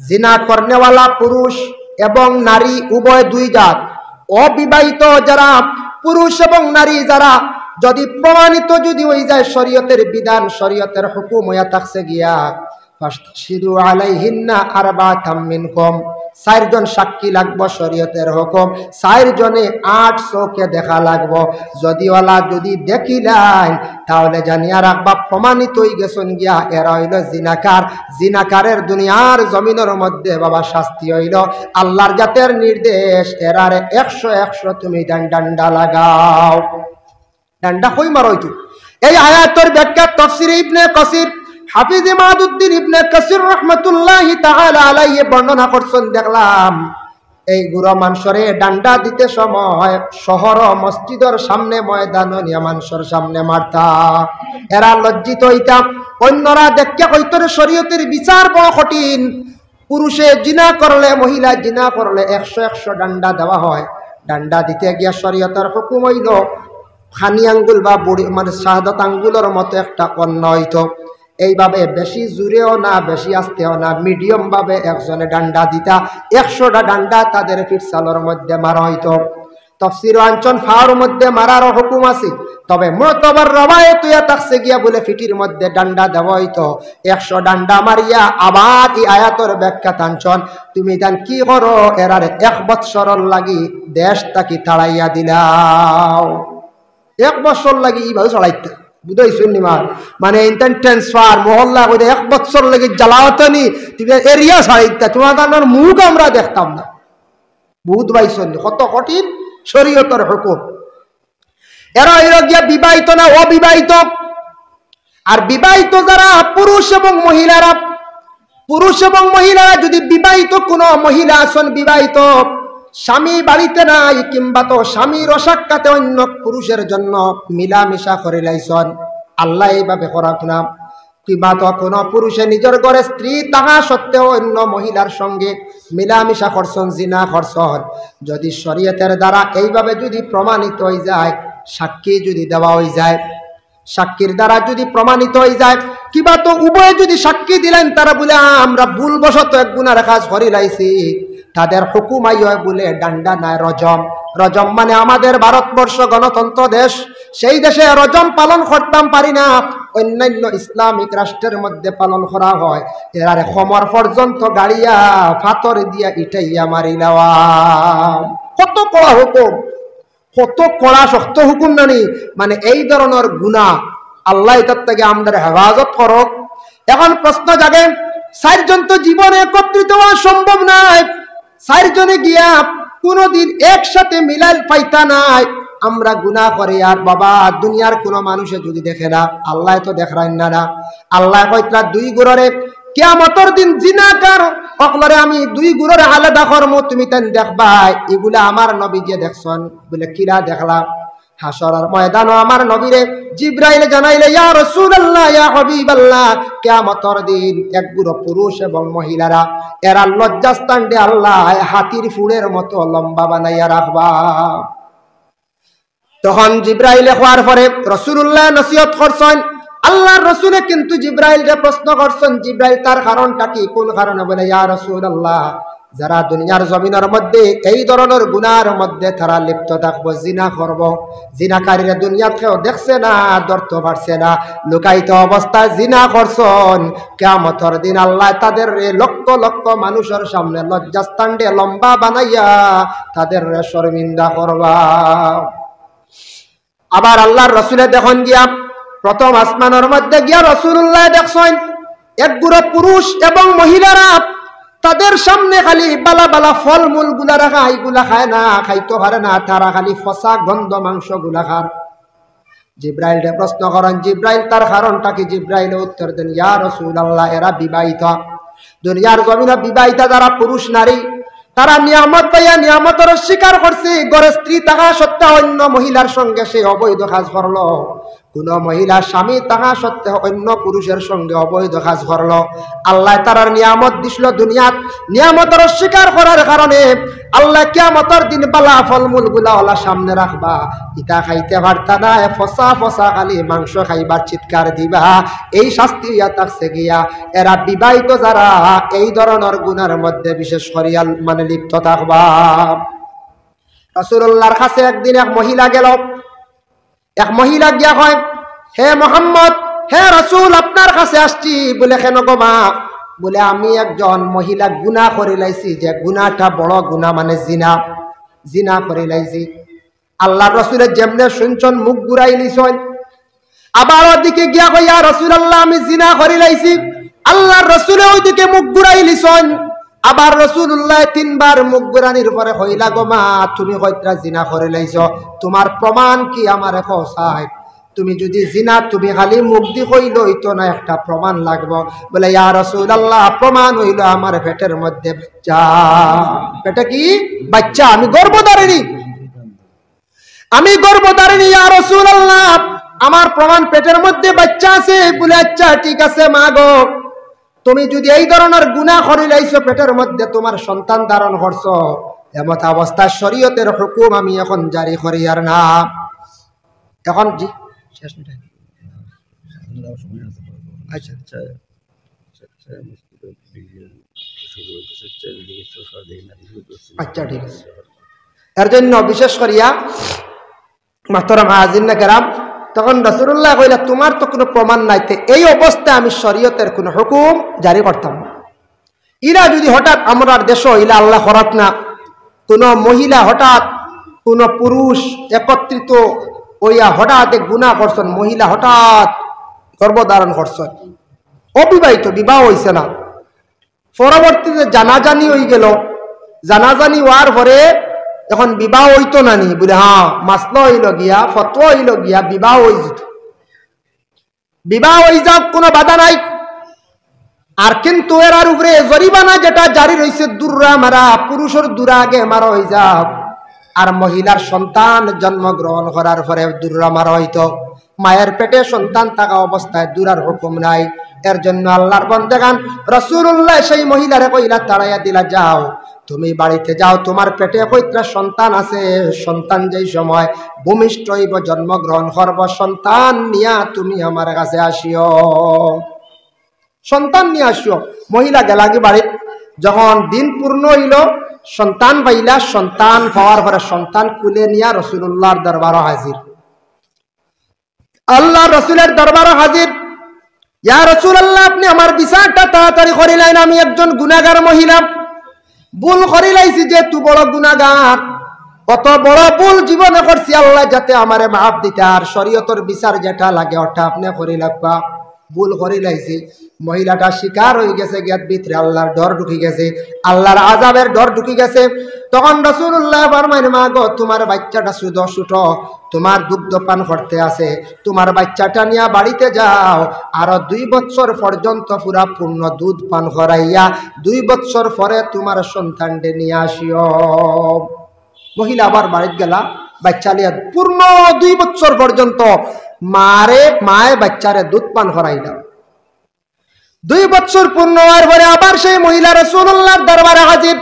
জিনা করনেওয়ালা পুরুষ এবং নারী উভয় দুই জাত। অবিবাহিত যারা পুরুষ এবং নারী যারা যদি প্রমাণিত যদি হয়ে যায় শরীয়তের বিধান শরীয়তের হুকুম হইয়া থাকছে গিয়া ফাশহিদু আলাইহিন্না আরবাতাম মিনকুম, 4 জন সাক্ষী লাগবো শরীয়তের হুকুম, 4 জনে 8 চোখে দেখা লাগবো। যদি ওলা যদি দেখিলেন তাহলে জানিয়া রাখবা প্রমাণিত হয়ে গেছেন গিয়া এরা হইল জিনাকার। জিনাকারের দুনিয়ার জমিনের মধ্যে বাবা শাস্তি হইল আল্লাহর জাতের নির্দেশ, এরারে 100 তুমি ডান্ডা লাগাও। ডান্ডা কই মারো হইতো। এই আয়াতের ব্যাখ্যা তাফসীরে ইবনে কাসির হাফিজ ইমাদউদ্দিন ইবনে কাসির রাহমাতুল্লাহি তাআলা আলাইহি বর্ণনা করছেন। দেখলাম এই গুরু মানুষরে ডান্ডা দিতে সময় শহর মসজিদের সামনে ময়দান নিয়া মানুষের সামনে মারতা। এরা লজ্জিত হইতা, অন্যরা দেখে কইতো শরীয়তের বিচার বড় কঠিন, পুরুষে জিনা করলে মহিলা জিনা করলে 100 ডান্ডা দেওয়া হয়। ডান্ডা দিতে গিয়া শরীয়তের হুকুম হইল খানি আঙ্গুল বা বুড়ি মানে শাহাদাত আঙ্গুলের মতো একটা অন্য হইতো। এইভাবে বেশি জোরেও না বেশি আস্তেও না মিডিয়াম ভাবে একজনে ডান্ডা দিতা, 100টা ডান্ডা তাদের ফিরসালের মধ্যে মারা হইতো। তাফসীর অঞ্চল ফাওয়ার মধ্যে মারার হুকুম আছে, তবে মুতাবার রওয়ায়াত ইয়া থাকছে গিয়া বলে ফিটির মধ্যে ডান্ডা দেওয়া হইতো। 100 ডান্ডা মারিয়া আবার এই আয়াতের ব্যাখ্যা টানছন, তুমি জান কি করো এরার 1 বৎসরের লাগি দেশ তাকি তাড়াইয়া দিলাও। 1 বছর লাগি এইভাবে চলাইতে বুঝাইছেন নি মার, মানে ইন্টার ট্রান্সফার মহল্লা করে 1 বছর লাগে জ্বালাওতনি তুমি এরিয়া ছাড়াইতে তোমার মুখ আমরা দেখতাম না। বহুত বাইছেন কত কঠিন শরীয়তের হুকুম। এরা এরা গিয়া বিবাহিত না অবিবাহিত। আর বিবাহিত যারা পুরুষ এবং মহিলারা যদি বিবাহিত কোনো মহিলা আছেন বিবাহিত স্বামী বাড়িতে নাই কিংবা তো স্বামীর অসাক্ষাতে অন্য পুরুষের জন্য মিলামিশা করে লাইছন, আল্লাহ এইভাবে করাক না। কিংবা তো কোনো পুরুষে নিজের ঘরে স্ত্রী তাহা সত্ত্বেও অন্য মহিলার সঙ্গে মিলামিশা করছন, জিনা করছন, যদি শরীয়তের দ্বারা এইভাবে যদি প্রমাণিত হয়ে যায়, সাক্ষী যদি দেওয়া হয়ে যায়, সাক্ষীর দ্বারা যদি প্রমাণিত হয়ে যায়, কিংবা তো উভয়ে যদি সাক্ষী দিলেন তারা বলে আমরা ভুলবশত এক গুনার কাজ করে লাইছি, তাদের হুকুম আইয় বলে ডান্ডা নাই রজম। রজম মানে আমাদের ভারতবর্ষ গণতন্ত্র দেশ, সেই দেশে রজম পালন করতাম পারি না, অন্যান্য ইসলামিক রাষ্ট্রের মধ্যে পালন করা হয়। এরারে খমর পর্যন্ত গাড়িয়া ফাতর দিয়া ইটাইয়া মারি নেওয়া। কত কড়া হুকুম, কত কড়া শক্ত হুকুম নানি, মানে এই ধরনের গুনাহ আল্লাহ এটার থেকে আমাদের হেফাজত করক। এখন প্রশ্ন জাগে 4 জন তো জীবনে একত্রিত হওয়া সম্ভব নয়, 4 জনে গিয়া কোনদিন একসাথে মিলাল পাইতা নাই, আমরা গুনাহ করি আর বাবা দুনিয়ার কোনো মানুষে যদি দেখে না, আল্লাহ তো দেখায় না। আল্লাহ কইতরা 2 গুররে কিয়ামতের দিন জিনাকার অকলরে আমি 2 গুররে আলাদা করব, তুমি তেন দেখবা। এগুলা আমার নবী যে দেখছন বলে কিরা দেখলা, হাসরের ময়দানে আমার নবীরে জিবরাইল জানাইলে ইয়া রাসূলুল্লাহ ইয়া হাবিবাল্লাহ, কিয়ামতের দিন 1 গুরু পুরুষ এবং মহিলারা এরা লজ্জাস্থান দে আল্লাহ হাতির ফুলের মতো লম্বা বানাইয়া রাখবা। তখন জিবরাইলে হওয়ার পরে রাসূলুল্লাহ নসিহত করছেন, আল্লাহর রাসূলে কিন্তু জিবরাইলকে প্রশ্ন করছেন, জিবরাইল তার কারণটা কি, কোন কারণে বলে ইয়া রাসূলুল্লাহ যারা দুনিয়ার জমিনের মধ্যে এই ধরনের গুনার মধ্যে তারা লিপ্ত থাকবো, জিনা করব, জিনাকারীরা দুনিয়া কেউ দেখছে না, ধরতে পারছে না, লুকায়িত অবস্থায় জিনা করছেন, কিয়ামতের দিন আল্লাহ তাদের লক্ষ লক্ষ মানুষের সামনে লজ্জাস্থান দিয়ে লম্বা বানাইয়া তাদের শর্মিন্দা করবা। আবার আল্লাহর রাসূলে দেখুন গিয়া প্রথম আসমানের মধ্যে গিয়া রাসূলুল্লাহ দেখছেন 1 গুরু পুরুষ এবং মহিলারা তাদের সামনে খালি বালা বালা ফল মূল গুলা রাখা, এইগুলা খায় না, খাইতে পারে না, তারা খালি ফসা গন্ধ মাংস গুলা খার। জিবরাইলকে প্রশ্ন করেন, জিবরাইল তার কারণটা কি? জিবরাইল উত্তর দেন, ইয়া রাসূলুল্লাহ এরা বিবাহিত, দুনিয়ার জমিনে বিবাহিতা যারা পুরুষ নারী তারা নিয়ামত পাইয়া নিয়ামতের স্বীকার করছে, ঘরে স্ত্রী থাকা সত্ত্বেও অন্য মহিলার সঙ্গে সে অবৈধ কাজ করলো, কোন মহিলা স্বামী তাহা সত্ত্বেও অন্য পুরুষের সঙ্গে অবৈধ কাজ করলো, আল্লাহ তার নিয়ামত দিছিল দুনিয়াত, নিয়ামতের অস্বীকার করার কারণে আল্লাহ কিয়ামতের দিন বালা ফলমূল গুলা ওলা সামনে রাখবা, ইটা খাইতে পারতা না, ফসা ফসা খালি মাংস খাইবার চিৎকার দিবা, এই শাস্তি ইয়া থাকছে গিয়া এরা বিবাহিত যারা এই ধরনের গুনার মধ্যে বিশেষ করিয়া মানে লিপ্ত থাকবা। রাসূলুল্লাহর কাছে একদিন এক মহিলা গেল, এক মহিলা গিয়া কয়, হে মোহাম্মদ, হে রাসূল, আপনার কাছে আসছি। বলে কেন গো মা? বলে আমি একজন মহিলা গুনাহ করে লাইছি, যে গুনাহটা বড় গুনাহ, মানে জিনা, জিনা করে লাইছি। আল্লাহর রাসূলের যেমনে শুনছেন মুখ ঘুরাই লিছেন, আবার ওদিকে গিয়া কই, ইয়া রাসূলুল্লাহ, আমি জিনা করে লাইছি। আল্লাহর রাসূলে ওইদিকে মুখ ঘুরাই লিছেন, আবার রাসূলুল্লাহ তিনবার মুখ ঘুরানির পরে কইলা, গো মা, তুমি কয়টা জিনা করে লাইছ, তোমার প্রমাণ কি আমারে কওসাই? তুমি যদি জিনা তুমি খালি মুখ দি কইল হইতো না, একটা প্রমাণ লাগবো। বলে, ইয়া রাসূলুল্লাহ, প্রমাণ হইল আমার পেটের মধ্যে বাচ্চা। পেটে কি বাচ্চা? আমি গর্ভধারিণী, আমি গর্ভধারিণী। ইয়া রাসূলুল্লাহ, আমার প্রমাণ পেটের মধ্যে বাচ্চা আছে। বলে, আচ্ছা ঠিক আছে মা গো, তুমি যদি এই ধরনের গুনাহ করে লাইছো, পেটের মধ্যে তোমার সন্তান ধারণ করছো, এমত অবস্থায় শরীয়তের হুকুম আমি এখন জারি করি আর না। এখন জি শেষ মিটাই। আচ্ছা আচ্ছা ঠিক আছে। এর জন্য বিশেষ করিয়া মাহতারাম হাজিরিন কেরাম, তখন রাসূলুল্লাহ কইলা, তোমার তো কোনো প্রমাণ নাই, এই অবস্থায় আমি শরীয়তের কোনো হুকুম জারি করতাম না। ইরা যদি হঠাৎ আমরা দেশ ইলা আল্লাহ হরাক না, কোন মহিলা হঠাৎ কোন পুরুষ একত্রিত হইয়া হঠাৎ গুনাহ করছেন, মহিলা হঠাৎ গর্ভধারণ করছেন, অবিবাহিত, বিবাহ হইছে না, পরবর্তীতে জানাজানি হয়ে গেল, জানাজানি হওয়ার পরে এখন বিবাহ হইতো না নি? বলে হ্যাঁ, মাসলা হইল গিয়া, ফতোয়া হইল গিয়া বিবাহ হয়ে যেত, বিবাহ হয়ে যাক, কোনো বাধা নাই। আর কিন্তু এরার উপরে জরিমানা যেটা জারি রয়েছে, দুর্রা মারা, পুরুষের দুরা আগে মারা হয়ে যাক, আর মহিলার সন্তান জন্মগ্রহণ করার পরে দুর্রা মারা হইতো। মায়ের পেটে সন্তান থাকা অবস্থায় দুরার হুকুম নাই। এর জন্য আল্লাহর বান্দাগান রাসূলুল্লাহ সেই মহিলারে কইলা, তাড়াইয়া দিলা, যাও তুমি বাড়িতে যাও, তোমার পেটে কয়টা সন্তান আছে, সন্তান যেই সময় ভূমিষ্ঠ হইব, জন্মগ্রহণ করব, সন্তান নিয়া তুমি আমার কাছে আসিও, সন্তান নিয়ে আসিও। মহিলা গেলাগি বাড়িত, যখন দিন পূর্ণ হইল, সন্তান পাইলা, সন্তান পাওয়ার পরে সন্তান কুলে নিয়া রাসূলুল্লাহর দরবারে হাজির, আল্লাহ রাসূলের দরবারে হাজির। ইয়া রাসূলুল্লাহ, আপনি আমার বিচারটা তাড়াতাড়ি করিলেন, আমি একজন গুনাহগার মহিলা, ভুল করি লাইছি, যে তু বড় গুনাহগার, কত বড় ভুল জীবনে করছি, আল্লাহ যাতে আমারে মাফ দিতে, আর শরীয়তের বিচার যেটা লাগে ওটা আপনি করি লাগবা, ভুল করি লাইছি। মহিলাটা শিকার হয়ে গেছে, গেট ভিতরে আল্লাহর ডর ঢুকি গেছে, আল্লাহর আযাবের ডর ঢুকি গেছে। তখন রাসূলুল্লাহ ফরমাইন, মা গো, তোমার বাচ্চাটা শুধু ছোট, তোমার দুগ্ধ পান করতে আছে, তোমার বাচ্চাটা নিয়ে বাড়িতে যাও, আরো 2 বছর পর্যন্ত পুরা পূর্ণ দুধ পান করাইয়া 2 বছর পরে তোমার সন্তানকে নিয়ে আসিও। মহিলা আবার বাড়িতে গেলা, বাচ্চা নিয়ে পূর্ণ 2 বছর পর্যন্ত মায়ে বাচ্চারে দুধ পান করাইলা। 2 বছর পূর্ণ হওয়ার পরে আবার সেই মহিলা রাসূলুল্লাহর দরবারে হাজির।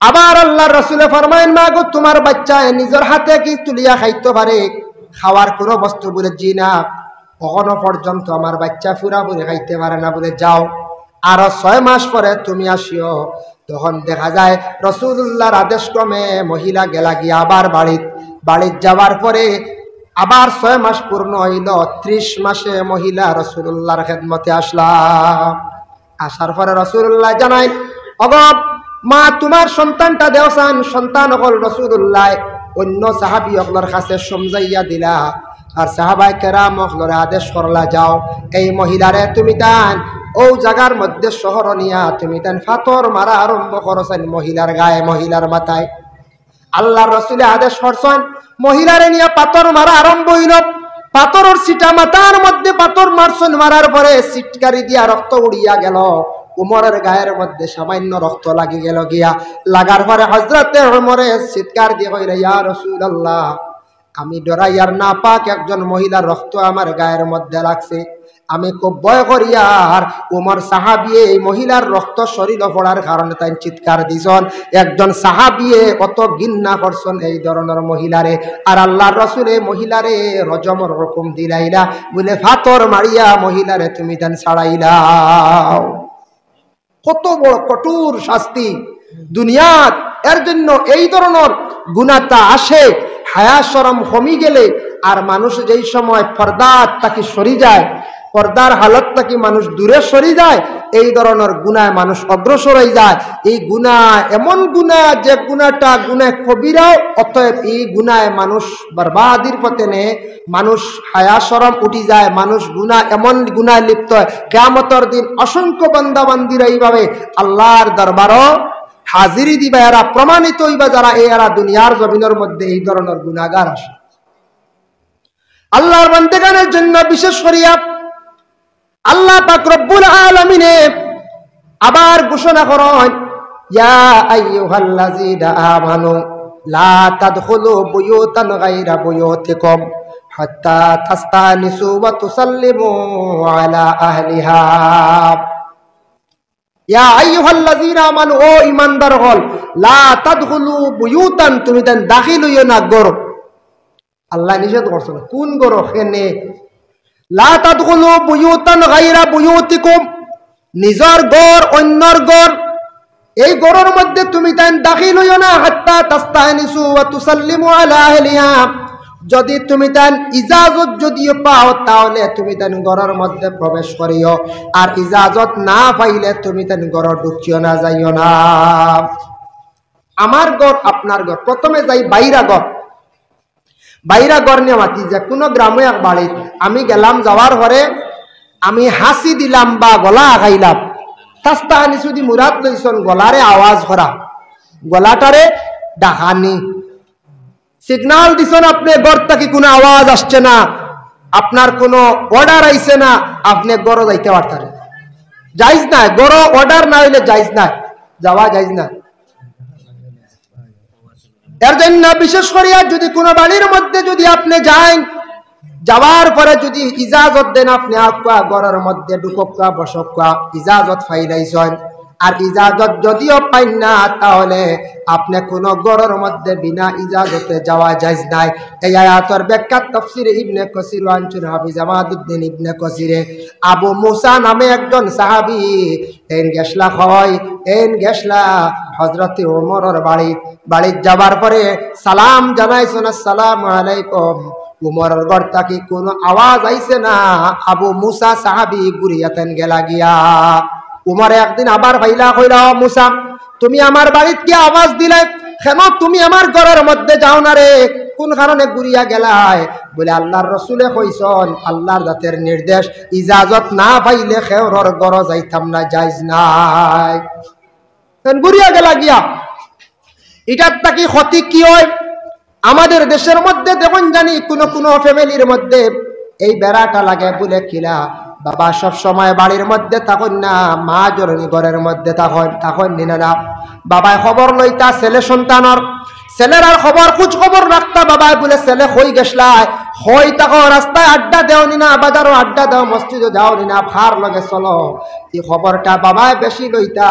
আবার আল্লাহর রাসূলে ফরমায়েন, মা গো, তোমার বাচ্চা নিজের হাতে কি তুলিয়া খাইতে পারে? খাওয়ার কোনো বস্তু? বলে জি না, কখনো পর্যন্ত আমার বাচ্চা পুরাপুরি খাইতে পারে না। বলে যাও, আরো 6 মাস পরে তুমি আসিও। তখন দেখা যায় রাসূলুল্লাহর আদেশ ক্রমে মহিলা গেলা গিয়া আবার বাড়িত যাওয়ার পরে আবার 6 মাস পূর্ণ হইল, 30 মাসে মহিলা রাসূলুল্লাহর খেদমতে আসলা। আসার পরে রাসূলুল্লাহ জানাই, ওগো মা, তোমার সন্তানটা দেওসান। সন্তান হল রাসূলুল্লাহ অন্য সাহাবী হকলের কাছে সমঝাইয়া দিলা, আর সাহাবায়ে কেরাম হকলরে আদেশ করলা, যাও এই মহিলারে তুমি তান ও জায়গার মধ্যে শহর নিয়া তুমি তান ফাতর মারা আরম্ভ করছেন মহিলার গায়ে, মহিলার মাথায়। আল্লাহর রাসূলে আদেশ করছেন, মহিলারে নিয়ে পাথর মারা আরম্ভ হইল। পাথরের সিটা মাথার মধ্যে পাথর মারছেন, মারার পরে সিটকারি দিয়া রক্ত উড়িয়া গেল। উমরের গায়ের মধ্যে সামান্য রক্ত লাগি গেল গিয়া, লাগার পরে হযরতে উমরে চিৎকার দিয়ে কইলেন, ইয়া রাসূলুল্লাহ, আমি ডরাইয়ার না পাক একজন মহিলার রক্ত আমার গায়ের মধ্যে লাগছে, আমি খুব ভয় করি। আর উমর সাহাবী এই মহিলার রক্ত শরীর পড়ার কারণে তাই চিৎকার দিছন, একজন সাহাবী কত ঘৃণা করছেন এই ধরনের মহিলারে। আর আল্লাহর রাসূল এই মহিলারে রজমর হুকুম দিলাইলা, বলে ফাতর মারিয়া মহিলারে তুমি দেন ছাড়াইলাও। কত বড় কঠোর শাস্তি দুনিয়াত। এর জন্য এই ধরনের গুনাহটা আসে হায়া শরম কমি গেলে, আর মানুষ যেই সময় পর্দার তাকে সরি যায়, পর্দার হালত তাকে মানুষ দূরে সরি যায়, এই ধরনের গুনায় মানুষ অগ্রসর হয়ে যায়। এই গুনাহ এমন গুনাহ যে গুনাহটা গুনাহ কবিরাও, অতএব এই গুনায় মানুষ বরবাদির পথে নে, মানুষ হায়া শরম উঠি যায়, মানুষ গুনাহ এমন গুনায় লিপ্ত হয়, কিয়ামতের দিন অসংখ্য বান্দা বান্দিরা এইভাবে আল্লাহর দরবারও হাজিরি দিবা। এরা প্রমাণিত হইবা যারা এরা দুনিয়ার জমিনের মধ্যে এই ধরনের গুনাহগার আসে। আল্লাহর বান্দাগণের জন্য বিশেষ করিয়া আল্লাহ পাক রব্বুল আলামিনে আবার ঘোষণা করেন, ইয়া আইয়ুহাল্লাযীনা আমানু লা তাদখুলু বুয়ুতান গায়রা বুয়ুতিকুম হাত্তা তাস্তানিসু ওয়া তুসাল্লিমু আলা আহলিহা। ইয়া আইয়ুহাল্লাযীনা আমানু, ও ঈমানদার হল, লা তাদখুলু বুয়ুতান, তুমি দেন দাখিল হইও না ঘর। আল্লাহ নিষেধ করছেন কোন ঘর? এখানে লা তাদখুলু বুয়ুতান গায়রা বুয়ুতিকুম, নিজের ঘর অন্যর ঘর, এই ঘরের মধ্যে তুমি দেন দাখিল হইও না। হাত্তা তাস্তানিসু ওয়া তুসাল্লিমু আলা আহলিহা, যদি তুমি দেন ইজাজত যদিও পাও তাহলে তুমি দেন ঘরের মধ্যে প্রবেশ করিও, আর ইজাজত না পাইলে তুমি দেন ঘর ঢুকিও না, যাইও না। আমার ঘর আপনার ঘর, প্রথমে যাই বাইরা ঘর। বাইরা ঘর নিয়ে মাতি যে কোনো গ্রামে এক বাড়ি আমি গেলাম, যাওয়ার পরে আমি হাসি দিলাম বা গলা আগাইলাম, তাস্তাহানি যদি মুরাদ লইছন গলারে আওয়াজ করা, গলাটারে ডাকানি, সিগনাল দিছন আপনি ঘর থেকে কোনো আওয়াজ আসছে না, আপনার কোনো অর্ডার আইছে না, আপনি গড় যাইতে পারতেন, যাইজ না। গড় অর্ডার না হইলে যাইজ না, যাওয়া যাইজ না। এর জন্য বিশেষ করিয়া যদি কোনো বাড়ির মধ্যে যদি আপনি যান, যাওয়ার পরে যদি ইজাজত দেন, আপনি আকুয়া ঘরের মধ্যে ঢুকা বসকা ইজাজত ফাইলাইছেন, আর ইজাজত যদিও পাই না তাহলে আপনি কোন ঘরের মধ্যে বিনা ইজাজতে যাওয়া যাইজ নাই। এই আয়াতের ব্যাখ্যা তাফসীরে ইবনে কাসির আনছেন হাফিজ আমাদউদ্দিন ইবনে কাসিরে, আবু মুসা নামে একজন সাহাবী এন গেছলা হযরতে ওমরের বাড়ি যাবার পরে সালাম জানাইছেন, আসসালামু আলাইকুম। উমরের ঘর থেকে কোনো আওয়াজ আইছে না, আবু মুসা সাহাবী ঘুরিয়াতেন গেলা গিয়া। উমরে একদিন আবার ভাইলা কইলা, মুসা তুমি আমার বাড়িতে কি আওয়াজ দিলে কেন? তুমি আমার ঘরের মধ্যে যাও না রে, কোন কারণে ঘুরিয়া গেলাই? বলে আল্লাহর রাসূলে কইছেন, আল্লাহর জাতের নির্দেশ, ইজাজত না পাইলে খেওরর ঘর যাইতাম না, যাইজ নাই। ঘুরিয়া গেলা গিয়া। এটার থেকে ক্ষতি কি হয়? আমাদের দেশের মধ্যে দেখুন জানি কোন ফ্যামিলির মধ্যে এই বেড়াটা লাগে বলে কিলা বাবা সব সময় বাড়ির মধ্যে থাকুন না, মা জননী ঘরের মধ্যে থাকুন না। বাবায় খবর লইতা ছেলে সন্তানর, ছেলেরার খবর খোঁজ খবর রাখতা, বাবায় বলে ছেলে হই গেছলাই, হই তাকো রাস্তায় আড্ডা দেওনি না, বাজারও আড্ডা দাও, মসজিদও যাওনি না, ফার লগে চলো, এই খবরটা বাবায় বেশি লইতা।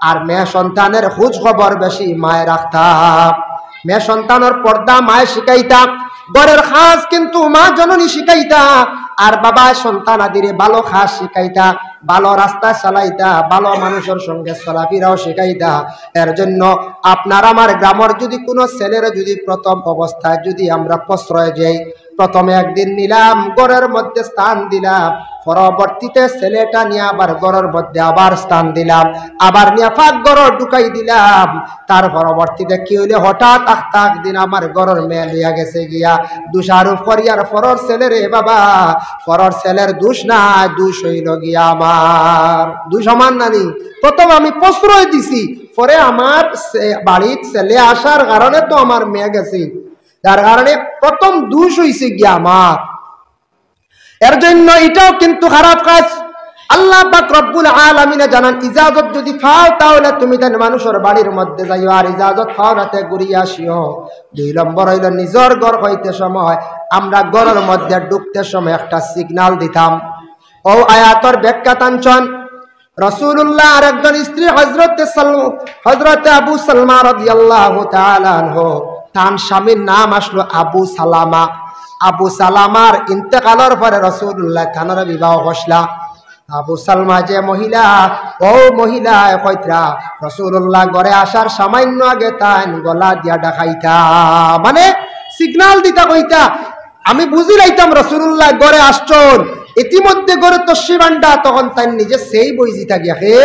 আর মেয়ে সন্তানের খোঁজ খবর বেশি মায় রাখতা। মেয়ে সন্তানের পর্দা মায় শিখাইতা, ঘরের খাস কিন্তু মা জননী শিখাইতা। আর বাবা সন্তান আদিরে ভালো খাস শিখাইতা, ভালো রাস্তা চালাইতা, ভালো মানুষের সঙ্গে চলাফেরাও শিখাইতা। এর জন্য আপনার আমার গ্রামের যদি কোনো ছেলের যদি প্রথম অবস্থায় যদি আমরা প্রশ্রয় যাই, প্রথমে একদিন নিলাম, ঘরের মধ্যে স্থান দিলাম, পরবর্তীতে ছেলেটা নিয়ে আবার ঘরের মধ্যে আবার স্থান দিলাম, আবার নিয়ে ফাঁক ঘর ঢুকাই দিলাম। তার পরবর্তীতে কি হইলে হঠাৎ একদিন আমার ঘরের মেয়ে লইয়া গেছে গিয়া দুষারোপ করিয়ার পরের ছেলে রে বাবা, পরের ছেলের দোষ না, দোষ হইল গিয়া আমার। দুই সমান নানি, প্রথম আমি প্রশ্রয় দিছি, পরে আমার বাড়ির ছেলে আসার কারণে তো আমার মেয়ে গেছি, যার কারণে প্রথম দোষ হইছে গিয়া আমার। এর জন্য এটাও কিন্তু খারাপ কাজ। আল্লাহ পাক রব্বুল আলামিনে জানান ইজাজত যদি পাও তাহলে তুমি তার মানুষের বাড়ির মধ্যে যাইও, আর ইজাজত পাও রাতে ঘুরিয়া আসিও। 2 নম্বর হইল নিজের ঘর হইতে সময় আমরা ঘরের মধ্যে ঢুকতে সময় একটা সিগন্যাল দিতাম। ও আয়াতর ব্যাখ্যা টানছন রাসূলুল্লাহ আর একজন স্ত্রী হযরতে আবু সালমা রাদিয়াল্লাহু তাআলা আনহু, তার স্বামীর নাম আসলো আবু সালামা। আবু সালামার ইন্তেকালের পরে রাসূলুল্লাহ তানার বিবাহ হইলা। আবু সালমা যে মহিলা, ও মহিলা কইত্রা রাসূলুল্লাহ ঘরে আসার সামান্য আগে তান গলা দিয়া ডাকাইতা, মানে সিগন্যাল দিতা কইতা। আমি বুঝি লাইতাম রাসূলুল্লাহ ঘরে আসছন, ইতিমধ্যে ঘরে তশরিফান্ডা, তখন তাই নিজে সেই বইজিতা গিয়া হে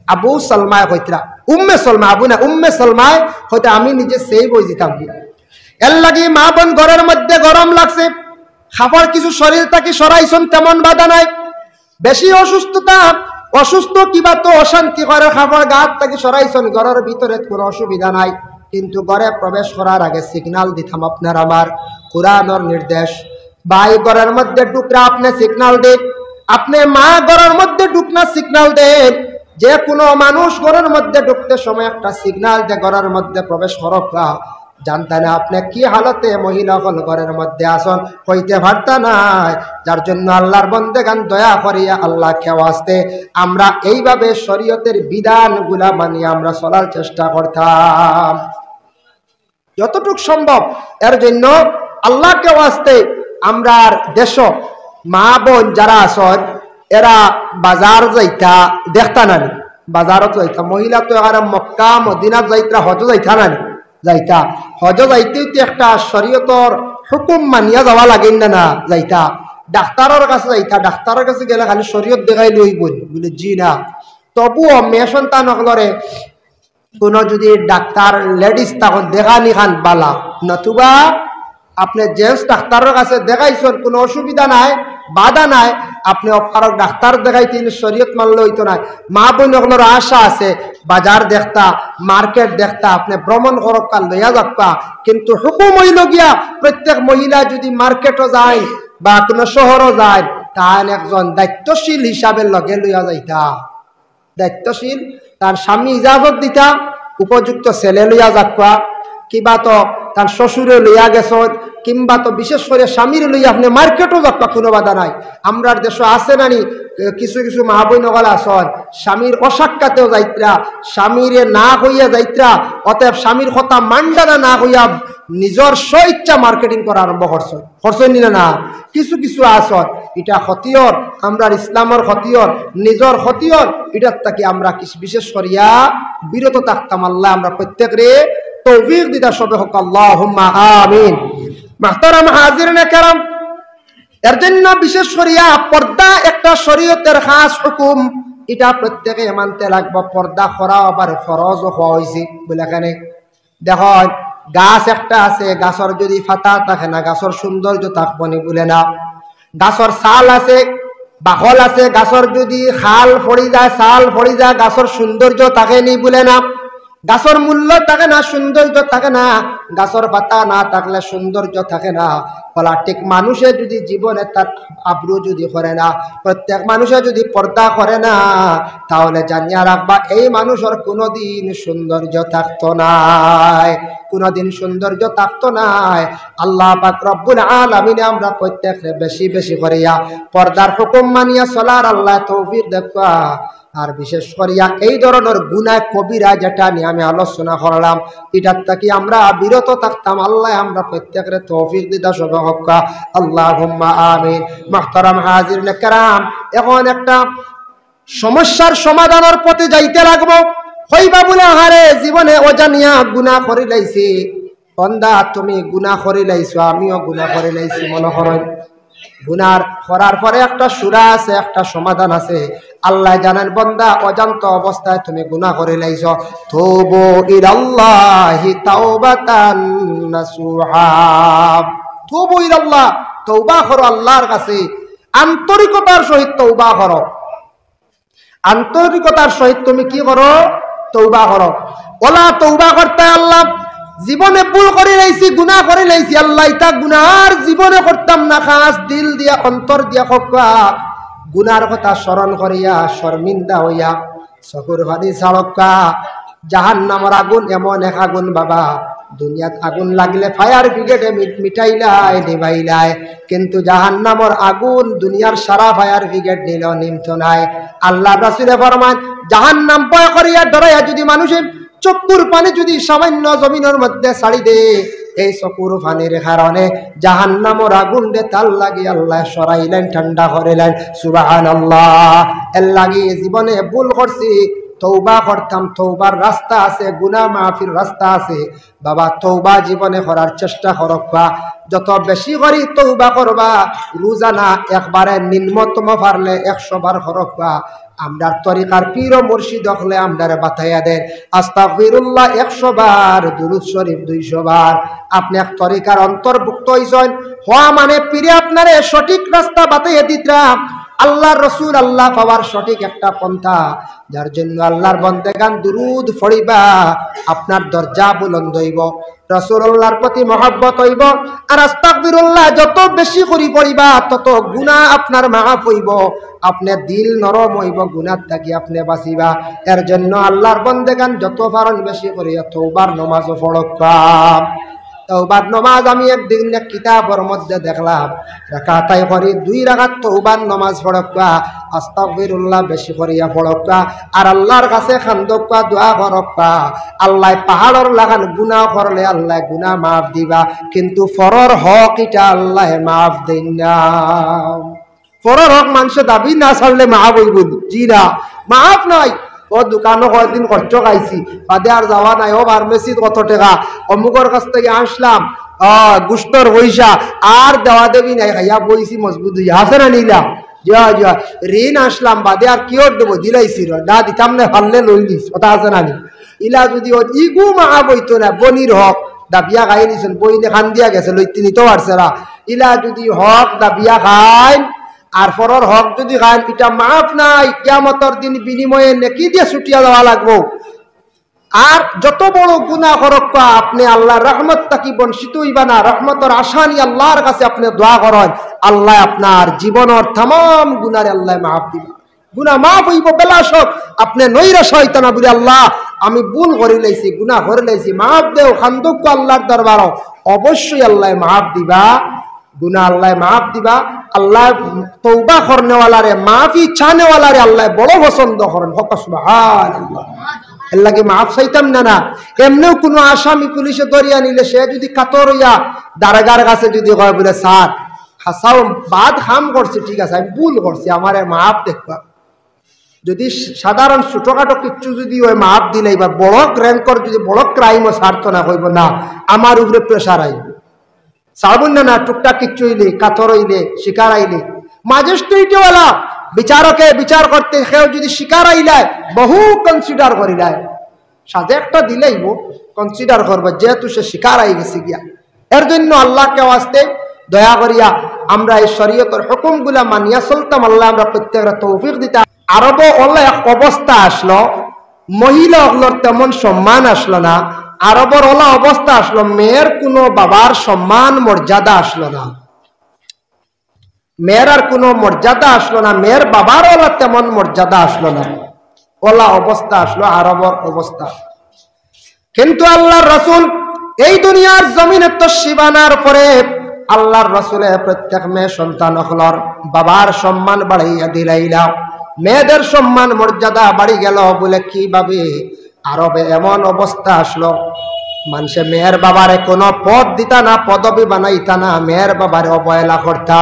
আবু সালমায় কইত্রা, উম্মে সালমা, আবু না উম্মে সালমায় হয়তো আমি নিজে সেই বইজিতাম গিয়া। এর লাগি মা বোন ঘরের মধ্যে গরম লাগছে, খাবার কিছু শরীর থেকে সরাইছন তেমন বাধা নাই। বেশি অসুস্থ কিবা তো অশান্তি করে খাবার গাত থেকে সরাইছন, ঘরের ভিতরে কোনো অসুবিধা নাই, কিন্তু ঘরে প্রবেশ করার আগে সিগন্যাল দিতাম আপনার আমার কুরআনের নির্দেশ। ভাই ঘরের মধ্যে ঢুকরা আপনি সিগন্যাল দেন, আপনি মা ঘরের মধ্যে ঢুকনা সিগন্যাল দেন। যে কোনো মানুষ ঘরের মধ্যে ঢুকতে সময় একটা সিগন্যাল দিয়ে ঘরের মধ্যে প্রবেশ করবা, জানতা না আপনি কি হালতে মহিলা হল ঘরের মধ্যে আসন হইতে পারতা নাই। যার জন্য আল্লাহর বন্দেগান দয়া করিয়া আল্লাহ খেওয়াস্তে আমরা এইভাবে শরীয়তের বিধানগুলা মানিয়ে আমরা চলার চেষ্টা করতাম যতটুক সম্ভব। এর জন্য আল্লাহকে ওয়াস্তে আমরা দেশ মা বোন যারা আসন এরা বাজার যাইতা দেখতা না, বাজারত যাইতা। মহিলা তো এখানে মক্কা মদিনা যাইতা, হজ যাইতা না, যাইতা হজ যাইতেও তো একটা শরীয়তর হুকুম মানিয়া যাওয়া লাগেন না, না যাইতা। ডাক্তারের কাছে যাইতা, ডাক্তারের কাছে গেলে খালি শরীয়ত দেখাই লই বলে জি না। তবুও মেয়ে সন্তান হলরে কোন যদি ডাক্তার লেডিস তখন দেখানি খান বালা, নতুবা আপনি জেন্টস ডাক্তারের কাছে দেখাইছেন কোনো অসুবিধা নাই, বাধা নাই। আপনি অপারক ডাক্তার দেখাইতেন শরীয়ত মানলে হইতো না। মা বোন ওগুলোর আশা আছে বাজার দেখতা, মার্কেট দেখতা, আপনি ভ্রমণ করকা লইয়া যাবা। কিন্তু হুকুম হইল গিয়া প্রত্যেক মহিলা যদি মার্কেটও যায় বা কোনো শহরও যায়, তাহলে একজন দায়িত্বশীল হিসাবে লগে লইয়া যাইতা, দায়িত্বশীল তার স্বামী ইজাজত দিতা, উপযুক্ত ছেলে লইয়া যাবা, কিবা তো তার শ্বশুরে লইয়া গেছ, কিংবা তো বিশেষ করে স্বামীর লইয়া আপনি মার্কেটও যাবা, কোনো বাধা নাই। আমরার দেশ আছে নানি কিছু কিছু মা বই নগল আসন স্বামীর অসাক্ষাতেও যাইত্রা, স্বামীরে না হইয়া যাইত্রা, অতএব স্বামীর কথা মান্ডানা না হইয়া নিজের স্বইচ্ছা মার্কেটিং করা আরম্ভ করছেন না। কিছু কিছু আসন এটা ক্ষতিয়র, আমরা ইসলামের ক্ষতিয়র, নিজের ক্ষতিয়র, এটার থেকে আমরা বিশেষ করিয়া বিরত থাকতাম। আল্লাহ আমরা প্রত্যেকরে তৌফিক দিতা সবে হোক, আল্লাহুম্মা আমিন। মুহতারাম হাজিরিনে কেরাম, এর জন্য বিশেষ করিয়া পর্দা একটা শরীয়তের খাস হুকুম, এটা প্রত্যেকে মানতে লাগবে। পর্দা করা আবার ফরজ হওয়া হয়েছে বলে এখানে দেখো গাছ একটা আছে, গাছের যদি ফাতা থাকে না গাছের সৌন্দর্য থাকবো নি বলে না। গাছের ছাল আছে, বাকল আছে, গাছের যদি খাল ফড়ি যায়, ছাল ফড়ি যায়, গাছের সৌন্দর্য থাকে নি বলে না। গাছের মূল্য থাকে না, সৌন্দর্য থাকে না। গাছের পাতা না থাকলে সৌন্দর্য থাকে না। বলা ঠিক মানুষের যদি জীবনে তার আব্রু যদি করে না, প্রত্যেক মানুষের যদি পর্দা করে না, তাহলে জানিয়া রাখবা এই মানুষের কোনোদিন সৌন্দর্য থাকতো নাই, কোনোদিন সৌন্দর্য থাকতো নাই। আল্লাহ পাক রব্বুল আলামিন আমরা প্রত্যেককে বেশি বেশি করিয়া পর্দার হুকুম মানিয়া চলার আল্লাহ তৌফিক দেখা। আর বিশেষ করিয়া এই ধরনের গুনাহ কবিরা যেটা নিয়ে আমি আলোচনা করলাম, এটার থেকে আমরা বিরত থাকতাম। আল্লাহ আমরা প্রত্যেকের তৌফিক দিতা সবে হক্কা, আল্লাহুম্মা আমিন। মুহতারাম হাজিরিনে কেরাম, এখন একটা সমস্যার সমাধানের পথে যাইতে লাগবো। হইবা বলে হারে জীবনে অজানিয়া গুনাহ করে লাইছি, বন্দা তুমি গুনাহ করে লাইছো, আমিও গুনাহ করে লাইছি। মনে করেন গুনার করার পরে একটা সূরা আছে, একটা সমাধান আছে। আল্লাহ জানেন বন্দা অজান্ত অবস্থায় তুমি গুনাহ করে লাইছো, তুবু ইলাল্লাহি তাওবাতান নাসুহা। তুবু ইলাল্লাহ, তওবা করো আল্লাহর কাছে, আন্তরিকতার সহিত তওবা করো। আন্তরিকতার সহিত তুমি কি করো? তওবা করো। ওলা তওবা করতে আল্লাহ জীবনে ভুল করে লাইছি, গুনাহ করে লাইছি, আল্লাহ এটা গুনাহ আর জীবনে করতাম না, খাস দিল দিয়া অন্তর দিয়া হক্কা গুনার কথা স্মরণ করিয়া শর্মিন্দা হইয়া চকুর পানি ছাড়ক্কা। জাহান্নামের আগুন এমন এক আগুন বাবা, দুনিয়াত আগুন লাগলে ফায়ার ব্রিগেডে মিটাইলাই নিভাইলাই, কিন্তু জাহান্নামের আগুন দুনিয়ার সারা ফায়ার ব্রিগেড নিল নিমত নাই। আল্লাহ রাসূলে ফরমান, জাহান্নাম ভয় করিয়া ডরাইয়া যদি মানুষের চকুর পানি যদি সামান্য জমিনের মধ্যে ছাড়ি দে, এই চকুর পানির কারণে জাহান্নামের আগুন দে তার লাগি আল্লাহ সরাইলেন, ঠান্ডা করিলেন। সুবহানাল্লাহ। এর লাগি জীবনে ভুল করছি, তৌবা করতাম, তৌবার রাস্তা আছে, গুনাহ মাফির রাস্তা আছে বাবা। তৌবা জীবনে করার চেষ্টা করবা, যত বেশি করি তৌবা করবা। রোজানা একবারে নিম্নতম পারলে 100 বার করবা। আমরার তরিকার পীর ও মুর্শিদ হলে আমরারে বাতাইয়া দেন আস্তাগফিরুল্লাহ 100 বার, দুরূদ শরীফ 200 বার। আপনি এক তরিকার অন্তর্ভুক্ত হইছেন হওয়া মানে পীরে আপনারে সঠিক রাস্তা বাতাইয়া দিতরা। আল্লাহর রাসূল আল্লাহ পাওয়ার সঠিক একটা পন্থা, যার জন্য আল্লাহর বান্দাগান দুরূদ পড়িবা, আপনার দরজা বুলন্দ হইব, রাসূলুল্লাহর প্রতি মহব্বত হইব। আর আস্তাগফিরুল্লাহ যত বেশি করি পড়িবা তত গুনাহ আপনার মাফ হইব, আপনার দিল নরম হইব, গুনাহ থেকে আপনি বাঁচিবা। এর জন্য আল্লাহর বান্দাগান যত পারেন বেশি করিয়া তওবার নামাজ পড়বা। তওবার নামাজ আমি একদিন এক কিতাবের মধ্যে দেখলাম, রাকাতাই করি 2 রাকাত তওবার নামাজ পড়বা, আস্তাগফিরুল্লাহ বেশি করিয়া পড়বা, আর আল্লাহর কাছে খান্দবা, দোয়া করবা। আল্লাহ পাহাড়ের লাগান গুনাহ করলে আল্লাহ গুনাহ মাফ দিবা, কিন্তু ফরর হক এটা আল্লাহ মাফ দেন না। ফরর হক মানুষ দাবি না ছাড়লে মাফ হইব, জি না, মাফ নাই। ও দোকানও কয়েকদিন খরচ খাইছি, বাদে আর যাওয়া নাই। ও ফার্মেসিত কত টাকা, অমুকের কাছ থেকে আসলাম গুস্তর পয়সা, আর দেওয়া দেবী নাই, খাইয়া বইছি মজবুত হইয়া আছে না নিলাম, যা যা ঋণ আসলাম, বাদে আর কিয় দেবো, দিলাইছি না দিতাম না, ফাললে লইলিস, কথা আছে না নি। ইলা যদি ইগু মা বইতো না, বনির হক দাবিয়া খাই নিছেন, বইনে খান দিয়া গেছে, লইতে নিতে পারছে না। ইলা যদি হক দাবিয়া খাই আর ফরর হক যদি খান, এটা মাফ নাই, কিয়ামতের দিন বিনিময়ে নেকি দিয়ে ছুটিয়া দেওয়া লাগবো। আর যত বড় গুনাহ করবা আপনি আল্লাহর রহমত থাকি বঞ্চিত হইবা না। রহমতের আশা নিয়ে আল্লাহর কাছে আপনি দোয়া করেন, আল্লাহ আপনার জীবনের तमाम গুনাহ আল্লাহ মাফ দিবা, গুনাহ মাফ হইব। বেলাশক আপনি নৈরাশ হইতা না, বলি আল্লাহ আমি ভুল করে লাইছি, গুনাহ করে লাইছি, মাফ দেও, খান্দক আল্লাহর দরবারও অবশ্যই আল্লাহ মাফ দিবা, গুনাহ আল্লাহ মাফ দিবা। আল্লাহ তওবা করনেওয়ালারে, মাফি চানেওয়ালারে আল্লাহ বড় পছন্দ করেন। সুবহানাল্লাহ। এর লাগে মাফ চাইতাম না। না এমনিও কোনো আসামি পুলিশে ধরিয়া নিলে সে যদি কাতর হইয়া দারোগার কাছে যদি কয় বলে স্যার হাসাও বাদ খাম করছি, ঠিক আছে আমি ভুল করছি, আমার মাফ দেখবা, যদি সাধারণ ছোটখাটো কিচ্ছু যদি ওই মাফ দিলে, এবার বড় র্যাঙ্কর যদি বড় ক্রাইমও ছাড়তো না, কইব না আমার উপরে প্রেশার আইব, ছাড়বন না। টুকটাক কিচ্ছু হইলে, কাতর হইলে, শিকার আইলে ম্যাজিস্ট্রেটওয়ালা বিচারকে বিচার করতে সেও যদি শিকার আইলায় বহু কনসিডার করিলায়, সাজে একটা দিলেইব কনসিডার করবে, যেহেতু সে শিকার আই গেছে গিয়া। এর জন্য আল্লাহকে ওয়াস্তে দয়া করিয়া আমরা এই শরীয়তের হুকুমগুলা মানিয়া চলতাম। আল্লাহ আমরা প্রত্যেকটা তৌফিক দিতাম। আরবও অল্লাহ এক অবস্থা আসলো, মহিলা ওগুলোর তেমন সম্মান আসলো না। আরবের ওলা অবস্থা আসলো, মেয়ের কোনো বাবার সম্মান মর্যাদা আসলো না, মেয়ের আর কোনো মর্যাদা আসলো না, মেয়ের বাবার ওলা তেমন মর্যাদা আসলো না, ওলা অবস্থা আসলো আরবের অবস্থা। কিন্তু আল্লাহর রাসূল এই দুনিয়ার জমিনে তশরিফ আনার পরে আল্লাহর রাসূলে প্রত্যেক মেয়ে সন্তান হলর বাবার সম্মান বাড়াইয়া দিলাইলা, মেয়েদের সম্মান মর্যাদা বাড়ি গেল। বলে কিভাবে? আরবে এমন অবস্থা আসলো, মানুষে মেয়ের বাবারে কোনো পদ দিতা না, পদবি বানাইতা না, মেয়ের বাবারে অবহেলা করতা।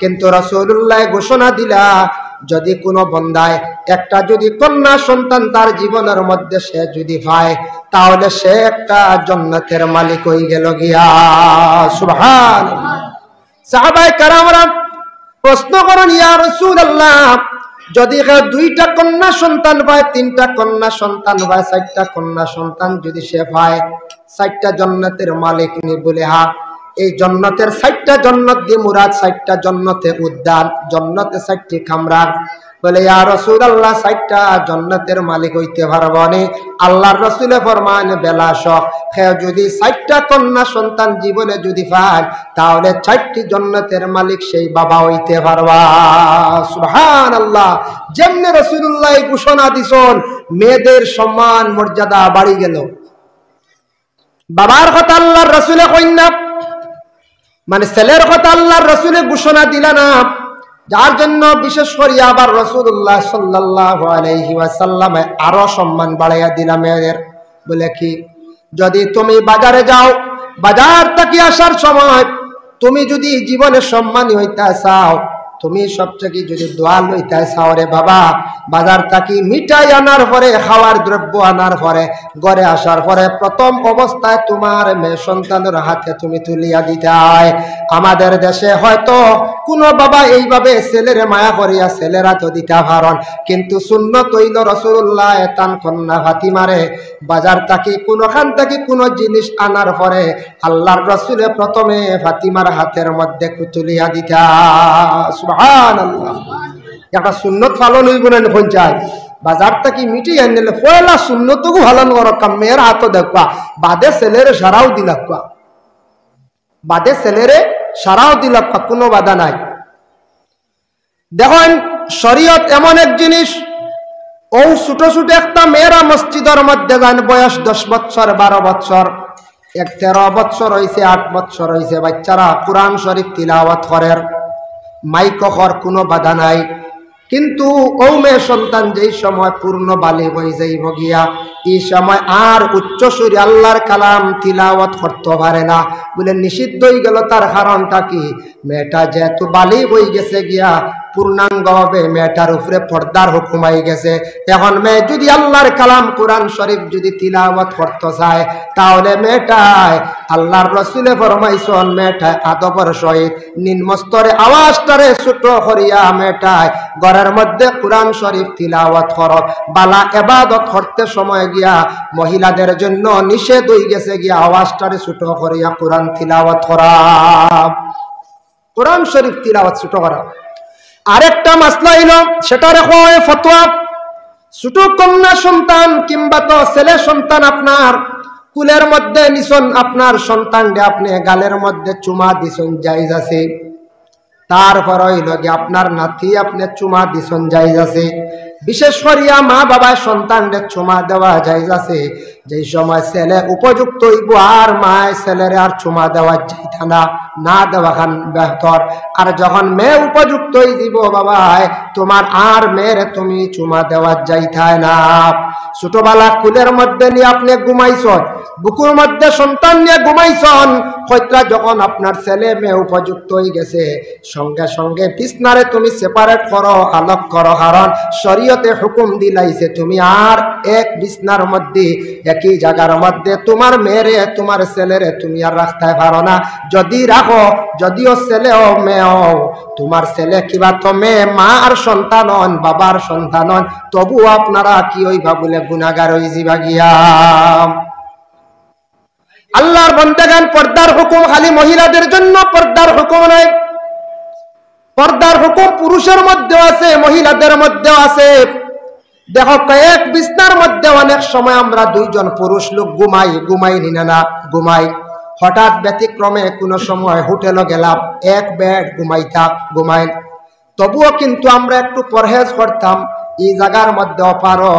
কিন্তু রাসূলুল্লাহ ঘোষণা দিলা, যদি কোনো বন্দায় একটা যদি কন্যা সন্তান তার জীবনের মধ্যে সে যদি পায়, তাহলে সে একটা জান্নাতের মালিক হয়ে গেল গিয়া। সুবহানাল্লাহ। সাহাবায়ে কেরামরা প্রশ্ন করেন, ইয়া রাসূলুল্লাহ যদি 2টা কন্যা সন্তান পায়, 3টা কন্যা সন্তান পায়, 4টা কন্যা সন্তান যদি সে পায়, 4টা জান্নাতের মালিক নি? বলে হ্যাঁ। এই জান্নাতের 4টা জান্নাত দিয়ে মুরাদ 4টা জান্নাতে উদ্যান, জান্নাতে 4টি কামরা। বলে ইয়া রাসূলুল্লাহ 60টা জান্নাতের মালিক হইতে পারবো না। আল্লাহর রাসূলে ফরমান বেলাশ হে যদি 60টা কন্যা সন্তান জীবনে যদি পায় তাহলে 60টি জান্নাতের মালিক সেই বাবা হইতে পারবা। সুবহানাল্লাহ। যেমনে রাসূলুল্লাহ ঘোষণা দিছেন মেয়েদের সম্মান মর্যাদা বাড়ি গেল। বাবার কথা আল্লাহর রাসূলে কইন না, মানে ছেলের কথা আল্লাহর রাসূলে ঘোষণা দিলা না, যার জন্য বিশেষ করে আবার রাসূলুল্লাহ সাল্লাল্লাহু আলাইহি ওয়াসাল্লাম আরো সম্মান বাড়াইয়া দিলা মেয়েদের। বলে কি, যদি তুমি বাজারে যাও, বাজার থেকে আসার সময় তুমি যদি জীবনে সম্মানী হইতে চাও, তুমি সবচেয়ে যদি দোয়া লইতে চাও রে বাবা, বাজার থেকে মিঠাই আনার পরে, খাওয়ার দ্রব্য আনার পরে, ঘরে আসার পরে প্রথম অবস্থায় তোমার মেয়ে সন্তানের হাতে তুমি তুলিয়া দিতে হয়। আমাদের দেশে হয়তো কোনো বাবা এইভাবে ছেলের মায়া করিয়া ছেলেরা তো দিতে পারেন, কিন্তু সুন্নত হইল রাসূলুল্লাহ তান কন্যা ফাতিমারে বাজার থেকে কোনখান থেকে কোনো জিনিস আনার পরে আল্লাহর রাসূলে প্রথমে ফাতিমার হাতের মধ্যে তুলিয়া দিতা। সুবহানাল্লাহ। একটা সুন্নত পালন হইব না পঞ্চায়েত বাজার থেকে মিটি আনলে পয়লা সুন্নতকে পালন করকা, মেয়ের হাতও দেখবা, বাদে ছেলের সারাও দিলাক্কা, বাদে ছেলেরে সারাও দিলাক্কা, কোনো বাধা নাই। দেখেন শরীয়ত এমন এক জিনিস, ও ছোট ছোট একটা মেয়েরা মসজিদের মধ্যে যান, বয়স 10 বছর 12 বছর, 13 বছর হয়েছে, 8 বছর হয়েছে, বাচ্চারা কোরআন শরীফ তিলাওয়াত করেন, মাইক হর কোনো বাধা নাই। কিন্তু ও মেয়ে সন্তান যেই সময় পূর্ণ বালিগ হয়ে যাইব গিয়া, এই সময় আর উচ্চ সুরে আল্লাহর কালাম তিলাওয়াত করতে পারে না, বলে নিষিদ্ধ হয়ে গেল। তার কারণটা কি, মেয়েটা যেহেতু বালিগ হয়ে গেছে গিয়া, পূর্ণাঙ্গভাবে মেয়েটার উপরে পর্দার হুকুম হয়ে গেছে। এখন মেয়ে যদি আল্লাহর কালাম কোরআন শরীফ যদি তিলাওয়াত করতে চায়, তাহলে মেয়েটায় আল্লাহর রাসূলে ফরমাইছেন মেয়েটায় আদবের সহিত নিম্ন স্তরে আওয়াজটারে ছোট করিয়া মেয়েটায় ঘরের মধ্যে কোরআন শরীফ তিলাওয়াত করো। বালা ইবাদত করতে সময় গিয়া মহিলাদের জন্য নিষেধ হয়ে গেছে গিয়া আওয়াজটারে ছোট করিয়া কোরআন তিলাওয়াত করা, কোরআন শরীফ তিলাওয়াত ছোট করা। আরেকটা মাসলা হইল, সেটা রেখো ফতোয়া, ছোট কন্যা সন্তান কিংবা তো ছেলে সন্তান আপনার কুলের মধ্যে নিছন, আপনার সন্তানকে আপনি গালের মধ্যে চুমা দিছন, জায়েজ আছে। তারপর হইল কি আপনার নাতি আপনি চুমা দিছন, জায়েজ আছে। বিশেষ করিয়া মা বাবার সন্তানকে চুমা দেওয়া জায়েজ আছে যেই সময় ছেলে উপযুক্ত হইব, আর মায় ছেলের আর চুমা দেওয়া যাইতা না, না দেওয়া খান বেহতর। আর যখন মেয়ে উপযুক্ত হয়ে দিব বাবা, তোমার আর মেয়েরে তুমি চুমা দেওয়া যাইতায় না। ছোটবেলা কুলের মধ্যে নিয়ে আপনি ঘুমাইছন, বুকুর মধ্যে সন্তান নিয়ে ঘুমাইছন, হয়তো যখন আপনার ছেলে মেয়ে উপযুক্ত হয়ে গেছে, সঙ্গে সঙ্গে বিছনারে তুমি সেপারেট করো, আলাপ করো। কারণ শরীয়তে হুকুম দিলাইছে তুমি আর এক বিছনার মধ্যে একই জায়গার মধ্যে তোমার মেয়েরে তোমার ছেলেরে তুমি আর রাখতে পারো না। যদি রাখো, যদিও ছেলে ও মেয়ে ও, তোমার ছেলে কিবা তো মেয়ে, মা আর সন্তান হন, বাবার সন্তান হন, তবু আপনারা কি হইবা বলে গুনাহগার হই যাবা গিয়া। আল্লাহর বান্দাগান, পর্দার হুকুম খালি মহিলাদের জন্য, পর্দার হুকুম নাই। পর্দার হুকুম পুরুষের মধ্যেও আছে, মহিলাদের মধ্যেও আছে। দেখো কয়েক বিছনার মধ্যে অনেক সময় আমরা দুইজন পুরুষ লোক ঘুমাই না ঘুমাই, হঠাৎ ব্যতিক্রমে কোনো সময় হোটেলে গেলাম, এক বেড ঘুমাই, তবুও কিন্তু আমরা একটু পরহেজ করতাম। এই জায়গার মধ্যে অপারো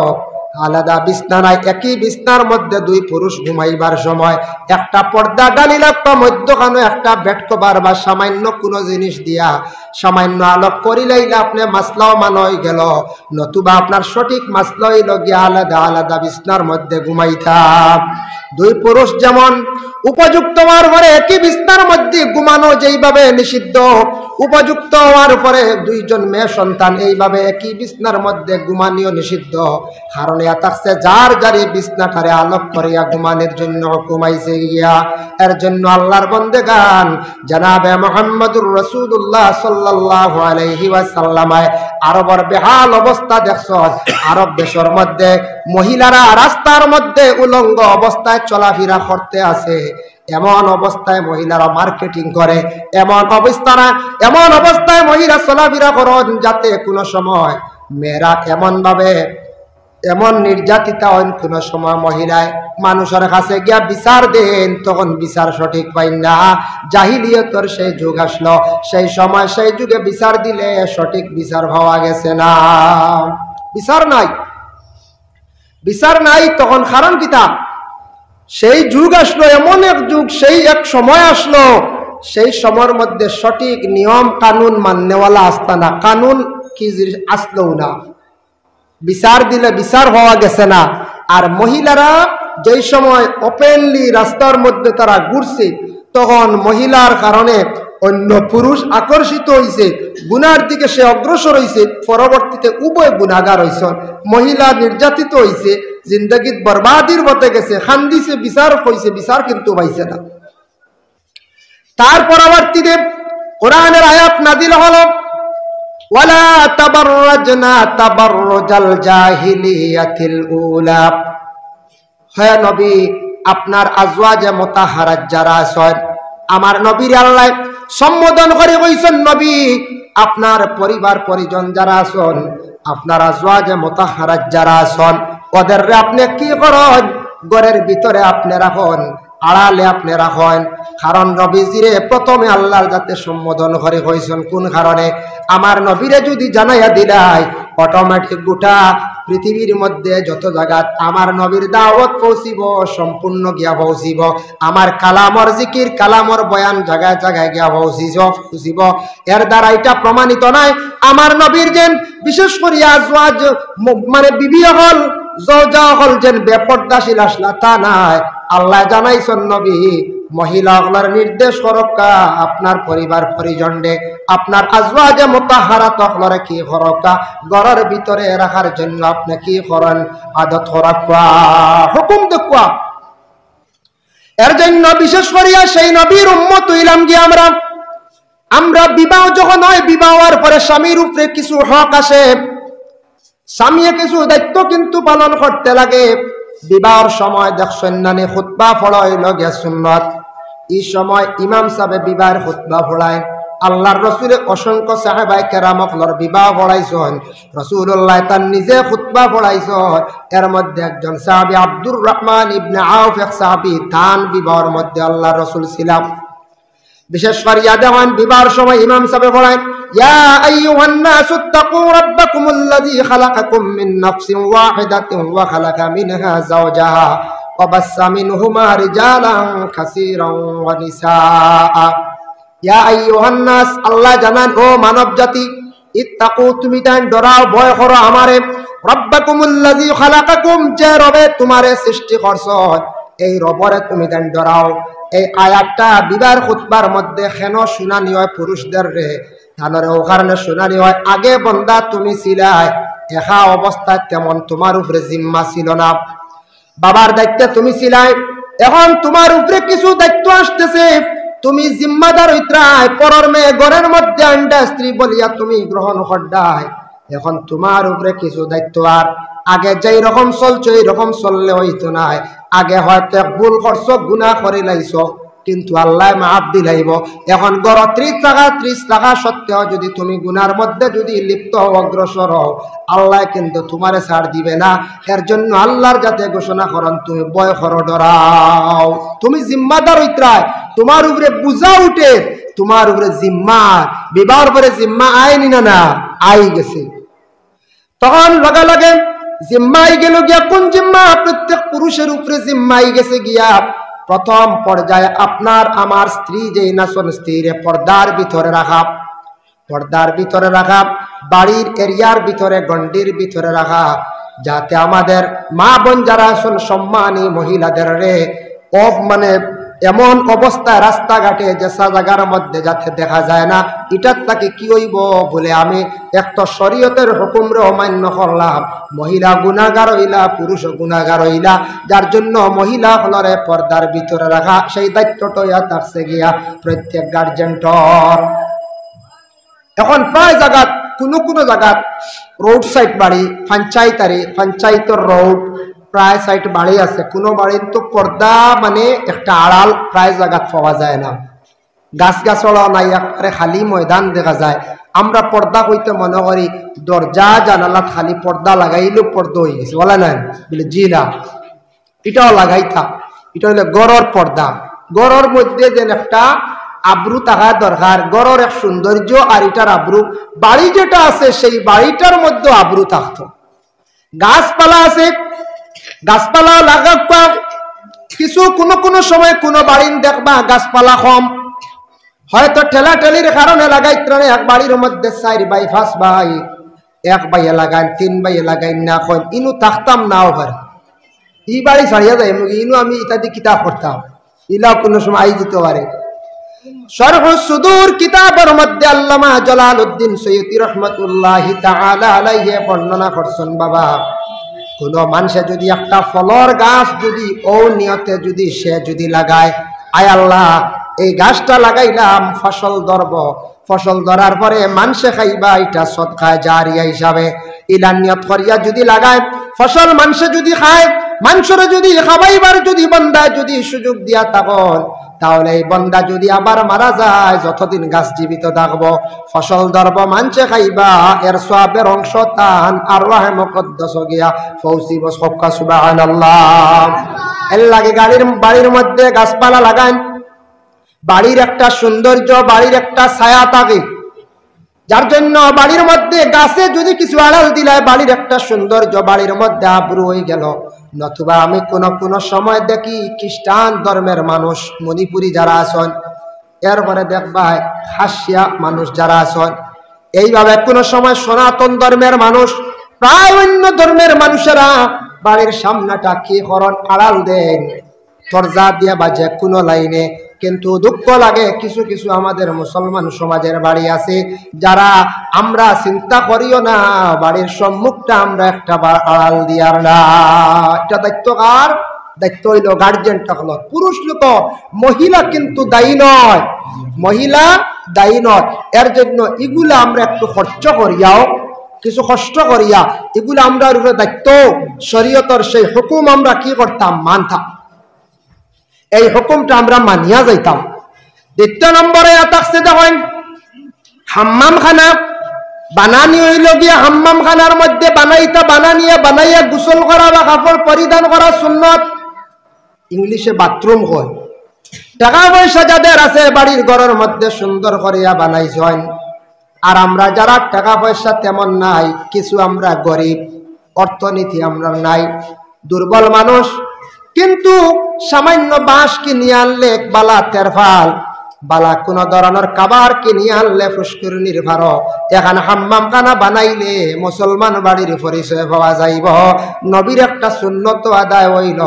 আলাদা বিছনা নাই, একই বিছনার মধ্যে দুই পুরুষ ঘুমাইবার সময় একটা পর্দা ডালি লাগতো, মধ্যখানে একটা বেড কভার বা সামান্য কোনো জিনিস দিয়া সামান্য আলোক করিলেইলে আপনি মাসলাও মান হয়ে গেল। নতুবা আপনার সঠিক মাসলা হইল গিয়া আলাদা আলাদা বিছনার মধ্যে ঘুমাইতাম। দুই পুরুষ যেমন উপযুক্ত হওয়ার পরে একই বিছনার মধ্যে ঘুমানো যেইভাবে নিষিদ্ধ, উপযুক্ত হওয়ার পরে দুইজন মেয়ে সন্তান এইভাবে একই বিছনার মধ্যে ঘুমানিও নিষিদ্ধ। কারণ থাকছে যার যারি বিছনাটারে আলোক করিয়া ঘুমানোর জন্য ঘুমাইছে গিয়া। এর জন্য আল্লাহর বান্দাগান জনাবে মুহাম্মদুর রাসূলুল্লাহ সাল্লাল্লাহু আলাইহি ওয়াসাল্লাম আরবের বেহাল অবস্থা দেখছ। আরব দেশের মধ্যে মহিলারা রাস্তার মধ্যে উলঙ্গ অবস্থায় চলাফেরা করতে আছে, এমন অবস্থায় মহিলারা মার্কেটিং করে, এমন অবস্থায় মহিলা চলাফেরা করেন যাতে কোনো সময় মেয়েরা এমনভাবে এমন নির্যাতিতা হন, কোনো সময় মহিলায় মানুষের কাছে গিয়া বিচার দেন, তখন বিচার সঠিক পাই না। জাহিলিয়তের সেই যুগ আসলো, সেই সময় সেই যুগে বিচার দিলে সঠিক বিচার পাওয়া গেছে না, বিচার নাই, বিচার নাই। তখন কারণ কিতা? সেই যুগ আসলো, এমন এক যুগ, সেই এক সময় আসলো, সেই সময়ের মধ্যে সঠিক নিয়ম কানুন মাননেওয়ালা আসতা না, কানুন কি জিনিস আসলো না, বিচার দিলে বিচার হওয়া গেছে না। আর মহিলারা যেই সময় ওপেনলি রাস্তার মধ্যে তারা ঘুরছে, তখন মহিলার কারণে অন্য পুরুষ আকর্ষিত হয়েছে, গুনার দিকে সে অগ্রসর হয়েছে, পরবর্তীতে উভয় গুনাহগার হয়েছে। মহিলা নির্যাতিত হয়েছে, জিন্দগিত বরবাদির মতে গেছে, খান্দিছে, বিচার হয়েছে, বিচার কিন্তু পাইছে না। তার পরবর্তীতে কোরআনের আয়াত নাজিল হলো, ওয়ালা তাবাররাজনা তাবাররুজাল জাহিলিয়াতিল উলা। হে নবী, আপনার আজওয়াজে মুতাহহারাত যারা আছেন, আমার নবীর আল্লাহ সম্বোধন করে কইছেন, নবী আপনার পরিবার পরিজন যারা আছেন, আপনার আজওয়াজে মুতাহহারাত যারা আছেন, ওদের আপনি কি করেন? ঘরের ভিতরে আপনি রাখেন, আড়ালে আপনি রাখেন। কারণ নবীজিরে প্রথমে আল্লাহর যাতে সম্বোধন করে কইছেন, কোন কারণে? আমার নবীরে যদি জানাইয়া দিলাই, অটোমেটিক গোটা পৃথিবীর মধ্যে যত জায়গাত আমার নবীর দাওয়াত পৌঁছিব, সম্পূর্ণ গিয়া পৌঁছিব। আমার কালামর জিকির, কালামর বয়ান জায়গায় জায়গায় গিয়া পৌঁছিব। এর দ্বারা এটা প্রমাণিত নাই আমার নবীর যেন বিশেষ করিয়া আজওয়াজ মানে বিবি হল, জওজা হল যেন বেপরদাশীল আসলা, তা নাই। আল্লাহ জানাইছেন নবী মহিলাগুলোর নির্দেশ করক্কা, আপনার পরিবার পরিজনরে, আপনার আজওয়াজে মুতাহহারাত হলরে কি করক্কা, ঘরের ভিতরে রাখার জন্য আপনি কি করেন? আদত করক্কা, হুকুম দেখুয়া। এর জন্য বিশেষ করিয়া সেই নবীর উম্মত হইলাম কি আমরা বিবাহ যখন হয়, বিবাহের পরে স্বামীর উপরে কিছু হক আসে, স্বামীকে কিছু দায়িত্ব কিন্তু পালন করতে লাগে। বিবাহের সময় দেখছেন নানি খুতবা পড়াইল গিয়া সুন্নত, এই সময় ইমাম সাহেব বিবাহের খুতবা পড়ায়। আল্লাহর রসুলের অসংখ্য সাহাবায়ে কেরামকলর বিবাহ পড়াইছেন, রাসূলুল্লাহ তার নিজে খুতবা পড়াইছেন। এর মধ্যে একজন সাহাবী আব্দুর রহমান ইবনে আউফ, এক সাহাবী, তান বিবাহের মধ্যে আল্লাহর রসুল ছিলাম। বিশেষ করিয়া দেখেন বিবাহের সময় ইমাম সাহেব পড়ায়, ইয়া আইয়ুহান নাসু তাকু রাব্বাকুমুল্লাযী খালাকাকুম মিন নাফসিন ওয়াহিদাতিন ওয়া খালাকা মিনহা যাওজাহা ওয়া বাসসা মিনহুমা রিজালান কাসীরান ওয়া নিসা। ইয়া আইয়ুহান নাস, আল্লাহ জানান ও মানব জাতি, ইত্তাকু, তুমি তাই ডরাও, ভয় করো আমারে, রাব্বাকুমুল্লাযী খালাকাকুম, যে রবে তোমারে সৃষ্টি করছে, এই রবরে তুমি তাই ডরাও। এই আয়াতটা বিবাহের খুতবার মধ্যে কেন শুনানি হয় পুরুষদের রে? তাহলে ও কারণে শুনানি হয়, আগে বন্দা তুমি ছিলাই, একা অবস্থায় তেমন তোমার উপরে জিম্মা ছিল না, বাবার দায়িত্বে তুমি ছিলাই, এখন তোমার উপরে কিছু দায়িত্ব আসতেছে, তুমি জিম্মাদার হইত্রাই, পরের মেয়ে ঘরের মধ্যে আন্ডা স্ত্রী বলিয়া তুমি গ্রহণ করডাই, এখন তোমার উপরে কিছু দায়িত্ব। আর আগে যেই রকম চলছো এই রকম চললে হইতো না। আগে হয়তো ভুল করছো, গুনাহ করে লাইছো, কিন্তু আল্লাহ মাফ দিলাইব। এখন গড় 30 টাকা সত্ত্বেও যদি তুমি গুনার মধ্যে যদি লিপ্ত অগ্রসর হও, আল্লাহ কিন্তু তোমারে ছাড় দিবে না। এর জন্য আল্লাহর যাতে ঘোষণা করেন, তুমি ভয় করো, ডরাও, তুমি জিম্মাদার হইত্রায়, তোমার উপরে বুঝা উঠে, তোমার উপরে জিম্মা, বিবাহের পরে জিম্মা আইনি না আই গেছে। তখন লগে লগে জিম্মাই গেল গিয়া, কোন জিম্মা? প্রত্যেক পুরুষের উপরে জিম্মাই গেছে গিয়া প্রথম পর্যায়ে আপনার আমার স্ত্রী যেই নাচন, স্ত্রীরে পর্দার ভিতরে রাখা, পর্দার ভিতরে রাখা, বাড়ির এরিয়ার ভিতরে, গন্ডির ভিতরে রাখা, যাতে আমাদের মা বোন যারা আছেন, সম্মানী মহিলাদের রে মানে এমন অবস্থায় রাস্তাঘাটে যেসা জায়গার মধ্যে যাতে দেখা যায় না, এটার তাকে কি হইব বলে আমি একটা শরীয়তের হুকুমরে অমান্য করলাম। মহিলা গুনাহগার হইলা, পুরুষ গুনাহগার হইলা, যার জন্য মহিলা হলরে পর্দার ভিতরে রাখা সেই দায়িত্বটা থাকছে গিয়া প্রত্যেক গার্জেন্টর। এখন প্রায় জায়গাত, কোনো জায়গাত রোড সাইড বাড়ি, পঞ্চায়েতের রোড প্রায় সাইড বাড়ি আছে, কোনো বাড়ির তো পর্দা মানে একটা আড়াল প্রায় জায়গাত পাওয়া যায় না। গাছ গাছড়া নাই, একবারে খালি ময়দান দেখা যায়। আমরা পর্দা কইতে মনে করি দরজা জানালাত খালি পর্দা লাগাইলে পর্দা হয়ে গেছে, বলে নাই বলে জি না, এটাও লাগাইতা। এটা হইলে গড়র পর্দা। গড়র মধ্যে যেন একটা আব্রু থাকা দরকার, গড়র এক সৌন্দর্য আর এটার আব্রু। বাড়ি যেটা আছে সেই বাড়িটার মধ্যে আব্রু থাকতো। গাছপালা আছে, গাছপালা লাগাবা কিছু কোনো সময় কোনো বাড়ির দেখবা গাছপালা কম, হয়তো ঠেলাঠেলির কারণে লাগাইতে এক বাড়ির মধ্যে 4 ভাই 5 ভাই, 1 ভাইয়ে লাগাইন 3 ভাইয়ে লাগাইন না কন ইনু থাকতাম নাও ঘর, ই বাড়ি ছাড়িয়া যায় ইনু আমি ইত্যাদি কিতাব পড়তাম, ইলাও কোনো সময় আই যেতে পারে। শরহ সুদূর কিতাবের মধ্যে আল্লামা জালালউদ্দিন সৈয়দী রহমাতুল্লাহি তাআলা আলাইহি বর্ণনা করছেন, বাবা কোন মানুষে যদি একটা ফলর গাছ যদি ও নিয়তে যদি সে যদি লাগায়, আয় আল্লাহ এই গাছটা লাগাইলাম ফসল ধরব, ফসল ধরার পরে মানুষে খাইবা, এটা সদকায়ে জারিয়া হিসাবে ইলা নিয়ত করিয়া যদি লাগায়, ফসল মানুষে যদি খায়, মানুষের যদি খাবাইবার যদি বান্দা যদি সুযোগ দিয়া থাকল, তাহলে এই বান্দা যদি আবার মারা যায়, যতদিন গাছ জীবিত থাকবো ফসল ধরব মানুষে খাইবা, এর সওয়াবের অংশ তান আর রাহে মুকদ্দাস গিয়া ফৌসিব সবকা সুবহানাল্লাহ। এর লাগে বাড়ির মধ্যে গাছপালা লাগান, বাড়ির একটা সৌন্দর্য, বাড়ির একটা ছায়া থাকে, যার জন্য বাড়ির মধ্যে গাছে যদি কিছু আড়াল দিলায় বাড়ির একটা সৌন্দর্য বাড়ির মধ্যে আব্রু হয়ে গেল। নতুবা আমি কোন সময় দেখি খ্রিস্টান ধর্মের মানুষ মণিপুরি যারা আছেন, এরপরে দেখবা খাসিয়া মানুষ যারা আছেন, এইভাবে কোন সময় সনাতন ধর্মের মানুষ, প্রায় অন্য ধর্মের মানুষেরা বাড়ির সামনাটা কি করেন আড়াল দেন দরজা দিয়া বা যে কোনো লাইনে। কিন্তু দুঃখ লাগে কিছু কিছু আমাদের মুসলমান সমাজের বাড়ি আছে যারা আমরা চিন্তা করিও না বাড়ির সম্মুখটা আমরা একটা আড়াল দিয়ার না। এটা দায়িত্ব কার? দায়িত্ব হইল গার্জেন টাকল, পুরুষ লোক, মহিলা কিন্তু দায়ী নয়, মহিলা দায়ী নয়। এর জন্য এগুলা আমরা একটু খরচ করিয়াও, কিছু কষ্ট করিয়া এগুলো আমরা দায়িত্ব শরীয়তের সেই হুকুম আমরা কি করতাম মানতাম, এই হুকুমটা আমরা মানিয়া যাইতাম। 2 নম্বরে থাকছে দেখেন হাম্মাম খানা বানানি হইল গিয়া হাম্মাম খানার মধ্যে বানাইয়া গোসল করা বা কাপড় পরিধান করা সুন্নত, ইংলিশে বাথরুম হয়। টাকা পয়সা যাদের আছে বাড়ির ঘরের মধ্যে সুন্দর করিয়া বানাইছেন, আর আমরা যারা টাকা পয়সা তেমন নাই, কিছু আমরা গরিব, অর্থনীতি আমরা নাই, দুর্বল মানুষ, কিন্তু সামান্য বাঁশ কিনিয়ে আনলে বালা তেরফাল বালা কোন ধরনের কাবার কিনিয়ে আনলে ফুসকুরনির ভার, এখন হাম্মাম খানা বানাইলে মুসলমান বাড়ির পরিচয় পাওয়া যাইব। নবীর একটা সুন্নত আদায় হইল,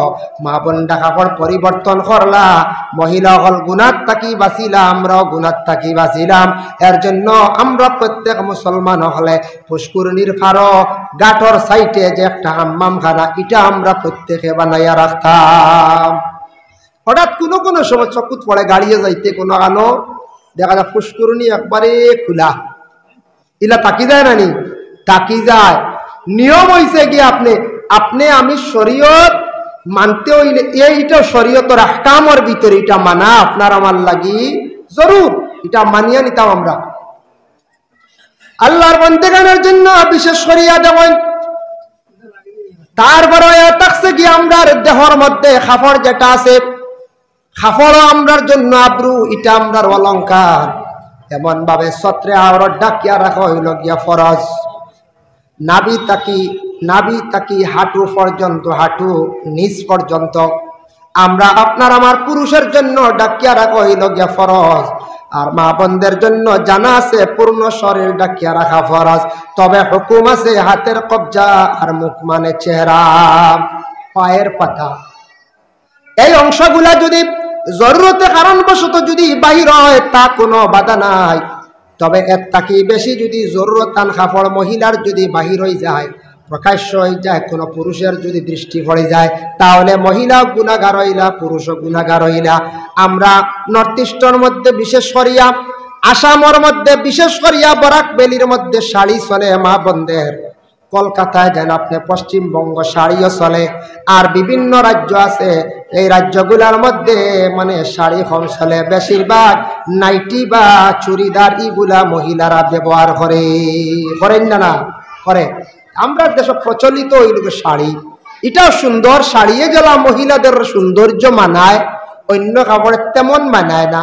মা বোনটা কাপড় পরিবর্তন করলা, মহিলা হল গুনাত থাকি বাঁচিলা, আমরাও গুনাত থাকি বাঁচিলাম। এর জন্য আমরা প্রত্যেক মুসলমান হলে ফুসকুরনির ভার গাঠর সাইটে যে একটা হাম্মাম খানা, এটা আমরা প্রত্যেকে বানাইয়া রাখতাম। হঠাৎ কোনো সময় চকুত পড়ে গাড়িয়ে যাইতে কোনো আলো দেখা যায় ফুসকুরনি একবারে খোলা, ইলা তাকি যায় না নি? তাকি যায়। নিয়ম হইছে কি আপনি আমি শরীয়ত মানতে হইলে এইটা শরীয়তের আহকামের ভিতরে এটা মানা আপনার আমার লাগি জরুর, এটা মানিয়ে নিতাম আমরা। আল্লাহর বন্দেগানের জন্য বিশেষ করিয়া দেবেন। তারপরে থাকছে কি আমরা দেহর মধ্যে কাপড় যেটা আছে, কাপড় আমরার জন্য আব্রু, এটা আমরার অলঙ্কার। এমন ভাবে ছত্রে আওরত ডাকিয়া রাখা হইল গিয়া ফরজ। নাভি তাকি হাঁটু পর্যন্ত, হাঁটু নিচ পর্যন্ত আমরা আপনার আমার পুরুষের জন্য ডাকিয়া রাখা হইল গিয়া ফরজ। আর মা বোনদের জন্য জানা আছে পূর্ণ শরীর ডাকিয়া রাখা ফরজ। তবে হুকুম আছে হাতের কবজা আর মুখ মানে চেহারা, পায়ের পাতা, এই অংশগুলা যদি জরুরতে কারণবশত যদি বাহির হয় তা কোনো বাধা নাই। তবে এর থাকি বেশি যদি জরুরতান কাপড় মহিলার যদি বাহির হয়ে যায়, প্রকাশ্য হয়ে যায়, কোনো পুরুষের যদি দৃষ্টি পড়ে যায়, তাহলে মহিলা গুনাহগার হইলা, পুরুষও গুনাহগার হইলা। আমরা নর্থ ইস্টের মধ্যে বিশেষ করিয়া, আসামের মধ্যে বিশেষ করিয়া বরাক ভ্যালির মধ্যে শাড়ি চলে মা বোনদের, কলকাতায় যেন আপনি পশ্চিমবঙ্গ শাড়িও চলে, আর বিভিন্ন রাজ্য আছে, এই রাজ্যগুলোর মধ্যে মানে শাড়ি কম চলে, বেশিরভাগ নাইটি বা চুড়িদার ইগুলা মহিলারা ব্যবহার করেন না করে। আমরা দেশে প্রচলিত ওইগুলো শাড়ি, এটাও সুন্দর, শাড়িয়ে গেলা মহিলাদের সৌন্দর্য মানায়, অন্য কাপড়ে তেমন মানায় না।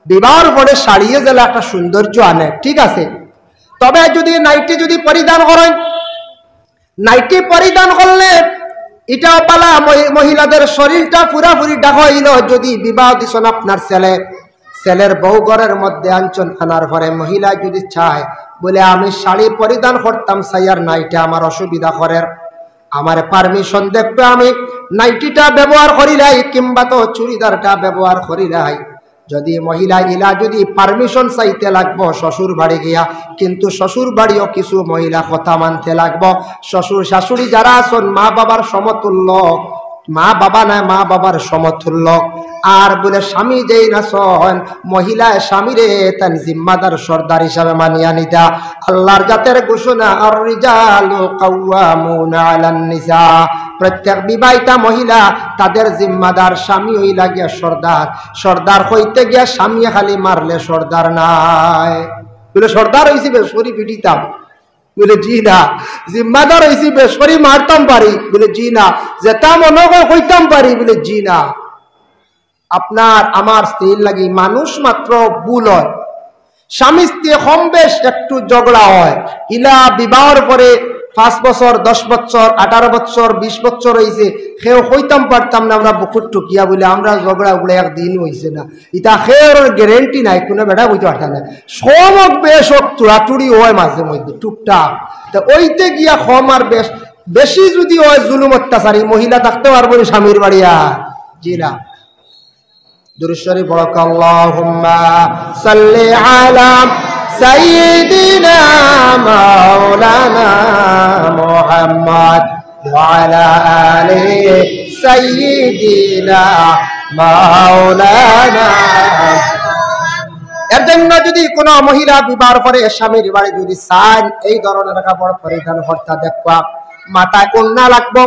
বিবাহর পরে শাড়িয়ে গেলে একটা সৌন্দর্য আনে, ঠিক আছে। তবে যদি নাইটি যদি পরিধান করেন, নাইটি পরিধান করলে এটাও পালা মহিলাদের শরীরটা পুরাপুরি ঢাকা হইল। যদি বিবাহ দিছেন আপনার ছেলের বউ ঘরের মধ্যে আনছেন, আনার পরে মহিলা যদি চায় বলে আমি শাড়ি পরিধান করতাম সাইয়ার নাইটা আমার অসুবিধা করে, আমার পারমিশন দেখবে আমি নাইটিটা ব্যবহার করি নাই কিংবা তো চুড়িদারটা ব্যবহার করি নাই। যদি মহিলা ইলা যদি পারমিশন চাইতে লাগবো শ্বশুর বাড়ি গিয়া, কিন্তু শ্বশুর বাড়িও কিছু মহিলা কথা মানতে লাগবো। শ্বশুর শাশুড়ি যারা আছেন মা বাবার সমতুল্য, মা বাবা নয় মা বাবার সমতুল্য। আর বলে স্বামী যেই নাচন মহিলায় স্বামীরে তার জিম্মাদার সর্দার হিসাবে মানিয়া নিতা। আল্লাহর জাতের ঘোষণা, আর রিজালু কাওয়ামুনা আলান নিসা, প্রত্যেক বিবাহিতা মহিলা তাদের জিম্মাদার, স্বামী হইলা গিয়া সর্দার। সর্দার হইতে গিয়া স্বামী খালি মারলে সর্দার নাই। বলে সর্দার হইছি বেশরি পিটিতাম, বলে জি না। জিম্মাদার হইছি বেশরি মারতাম পারি, বলে জি না। যেটা মনে হইতাম পারি, বলে জি না। আপনার আমার স্ত্রীর লাগি মানুষ মাত্র ভুল হয়, স্বামী স্ত্রী কম বেশ একটু ঝগড়া হয়। ইলা বিবাহর পরে 5 বছর 10 বছর 18 বছর 20 বছর হয়েছে, সেও হইতাম পারতাম না আমরা বুকুর টুকিয়া বলে আমরা ঝগড়া উগড়ে একদিন হয়েছে না। ইটা সের গ্যারেন্টি নাই, কোনো বেড়া বুঝতে পারতাম না। সব বেশ হোক চুড়াচুড়ি হয় মাঝে মধ্যে টুকটাক, তা ওইতে গিয়া কম আর বেশি যদি হয় জুলুম অত্যাচারী মহিলা থাকতে পারবো স্বামীর বাড়ি আর জি না। দুরূদ শরীফ পড়ো, আল্লাহুম্মা সাল্লি আলা সাইয়্যিদিনা মাওলানা মুহাম্মদ ওয়া আলা আলি সাইয়্যিদিনা মাওলানা। এর জন্য যদি কোনো মহিলা বিবাহ করে স্বামীর বাড়ি যদি চান এই ধরনের কাপড় পরিধান করতে দেখবা, মাথায় ওড়না লাগবো।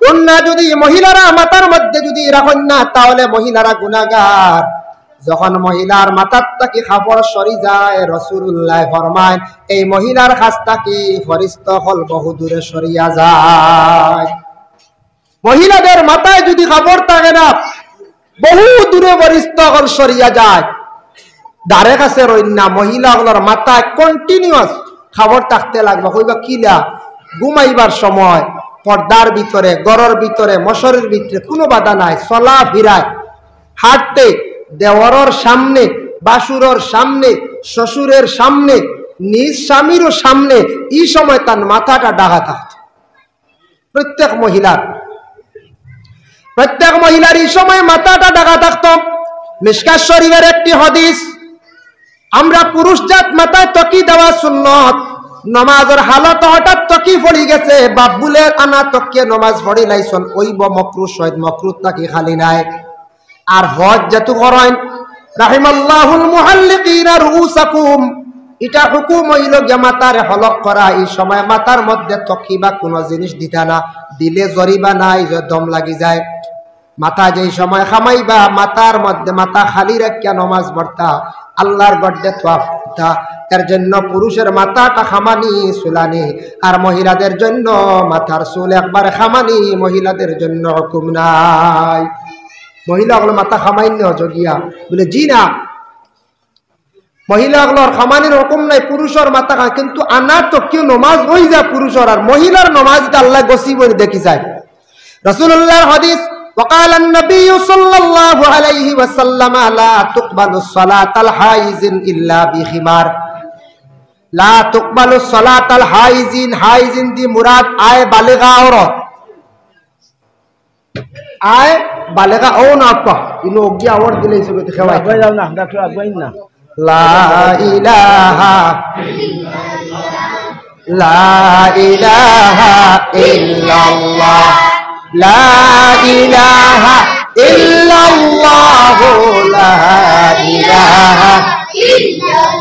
ওড়না যদি মহিলারা মাথার মধ্যে যদি রাখেন না তাহলে মহিলারা গুনাহগার। যখন মহিলার মাথার থেকে কাপড় সরি যায়, রাসূলুল্লাহ ফরমায় এই মহিলার কাছ থেকে ফেরেশতা হল বহু দূরে সরিয়া যায়। মহিলাদের মাথায় যদি কাপড় থাকে না বহু দূরে ফেরেশতা হল সরিয়া যায়। দারে কাছে রইন না, মহিলাগুলোর মাথায় কন্টিনিউয়াস কাপড় থাকতে লাগবে। কইবা কিলা ঘুমাইবার সময় পর্দার ভিতরে, ঘরের ভিতরে, মশারির ভিতরে কোনো বাধা নাই, চলা ফিরায় হাঁটতে, দেওয়ারের সামনে, বাসুরের সামনে, শ্বশুরের সামনে, নিজ স্বামীরও সামনে, এই সময় তার মাথাটা ঢাকা থাকত। প্রত্যেক মহিলার এই সময় মাথাটা ঢাকা থাকত। মিশকাত শরীফের একটি হাদিস, আমরা পুরুষ জাত মাথায় তকি দেওয়া সুন্নত। নমাজের হালত হঠাৎ তকি পড়ি গেছে, বাবুলে আনা তকিয়ে নমাজ পড়ি লাইছন, ওইব মকরুহ শহীদ মকরুহ তাকি খালি নাই। আর হজ যেহেতু করেন, রাহিমাল্লাহুল মুহাল্লিকিনা রুউসাকুম, এটা হুকুম হইল গিয়া মাথার হলক করা। এই সময় মাথার মধ্যে তকি বা কোনো জিনিস দিতা না, দিলে জরিবা নাই, যে দম লাগি যায়। মাথা যেই সময় খামাইবা মাথার মধ্যে মাথা খালি রাখিয়া নমাজ পড়তা, আল্লাহর গড্ডে তোয়াফতা। এর জন্য পুরুষের মাথাটা খামানি চুলানি, আর মহিলাদের জন্য মাথার চুল একবার খামানি, মহিলাদের জন্য হুকুম নাই। মহিলাগুলো মাথা খামাইলে অযোগিয়া, বলে জি না, মহিলাগুলোর খামানির হুকুম নাই, পুরুষের মাথা খায়। কিন্তু আনা তো কেউ নমাজ হয়ে যায় পুরুষের, আর মহিলার নমাজটা আল্লাহ গসি বলে দেখি যায়। রাসূলুল্লাহর হাদিস, وقال النبي صلى الله عليه وسلم لا تقبل الصلاة الحائز إلا بخمار। لا تقبل الصلاة الحائزين، حائزين دی مراد آئے بالغا عورت، آئے بالغا او ناپا انو گیا اور دلے سے بیت خواہی اگوئی جاؤ نا ڈاکٹر اگوئی نا لا الہ الا اللہ لا إله إلا الله لا إله إلا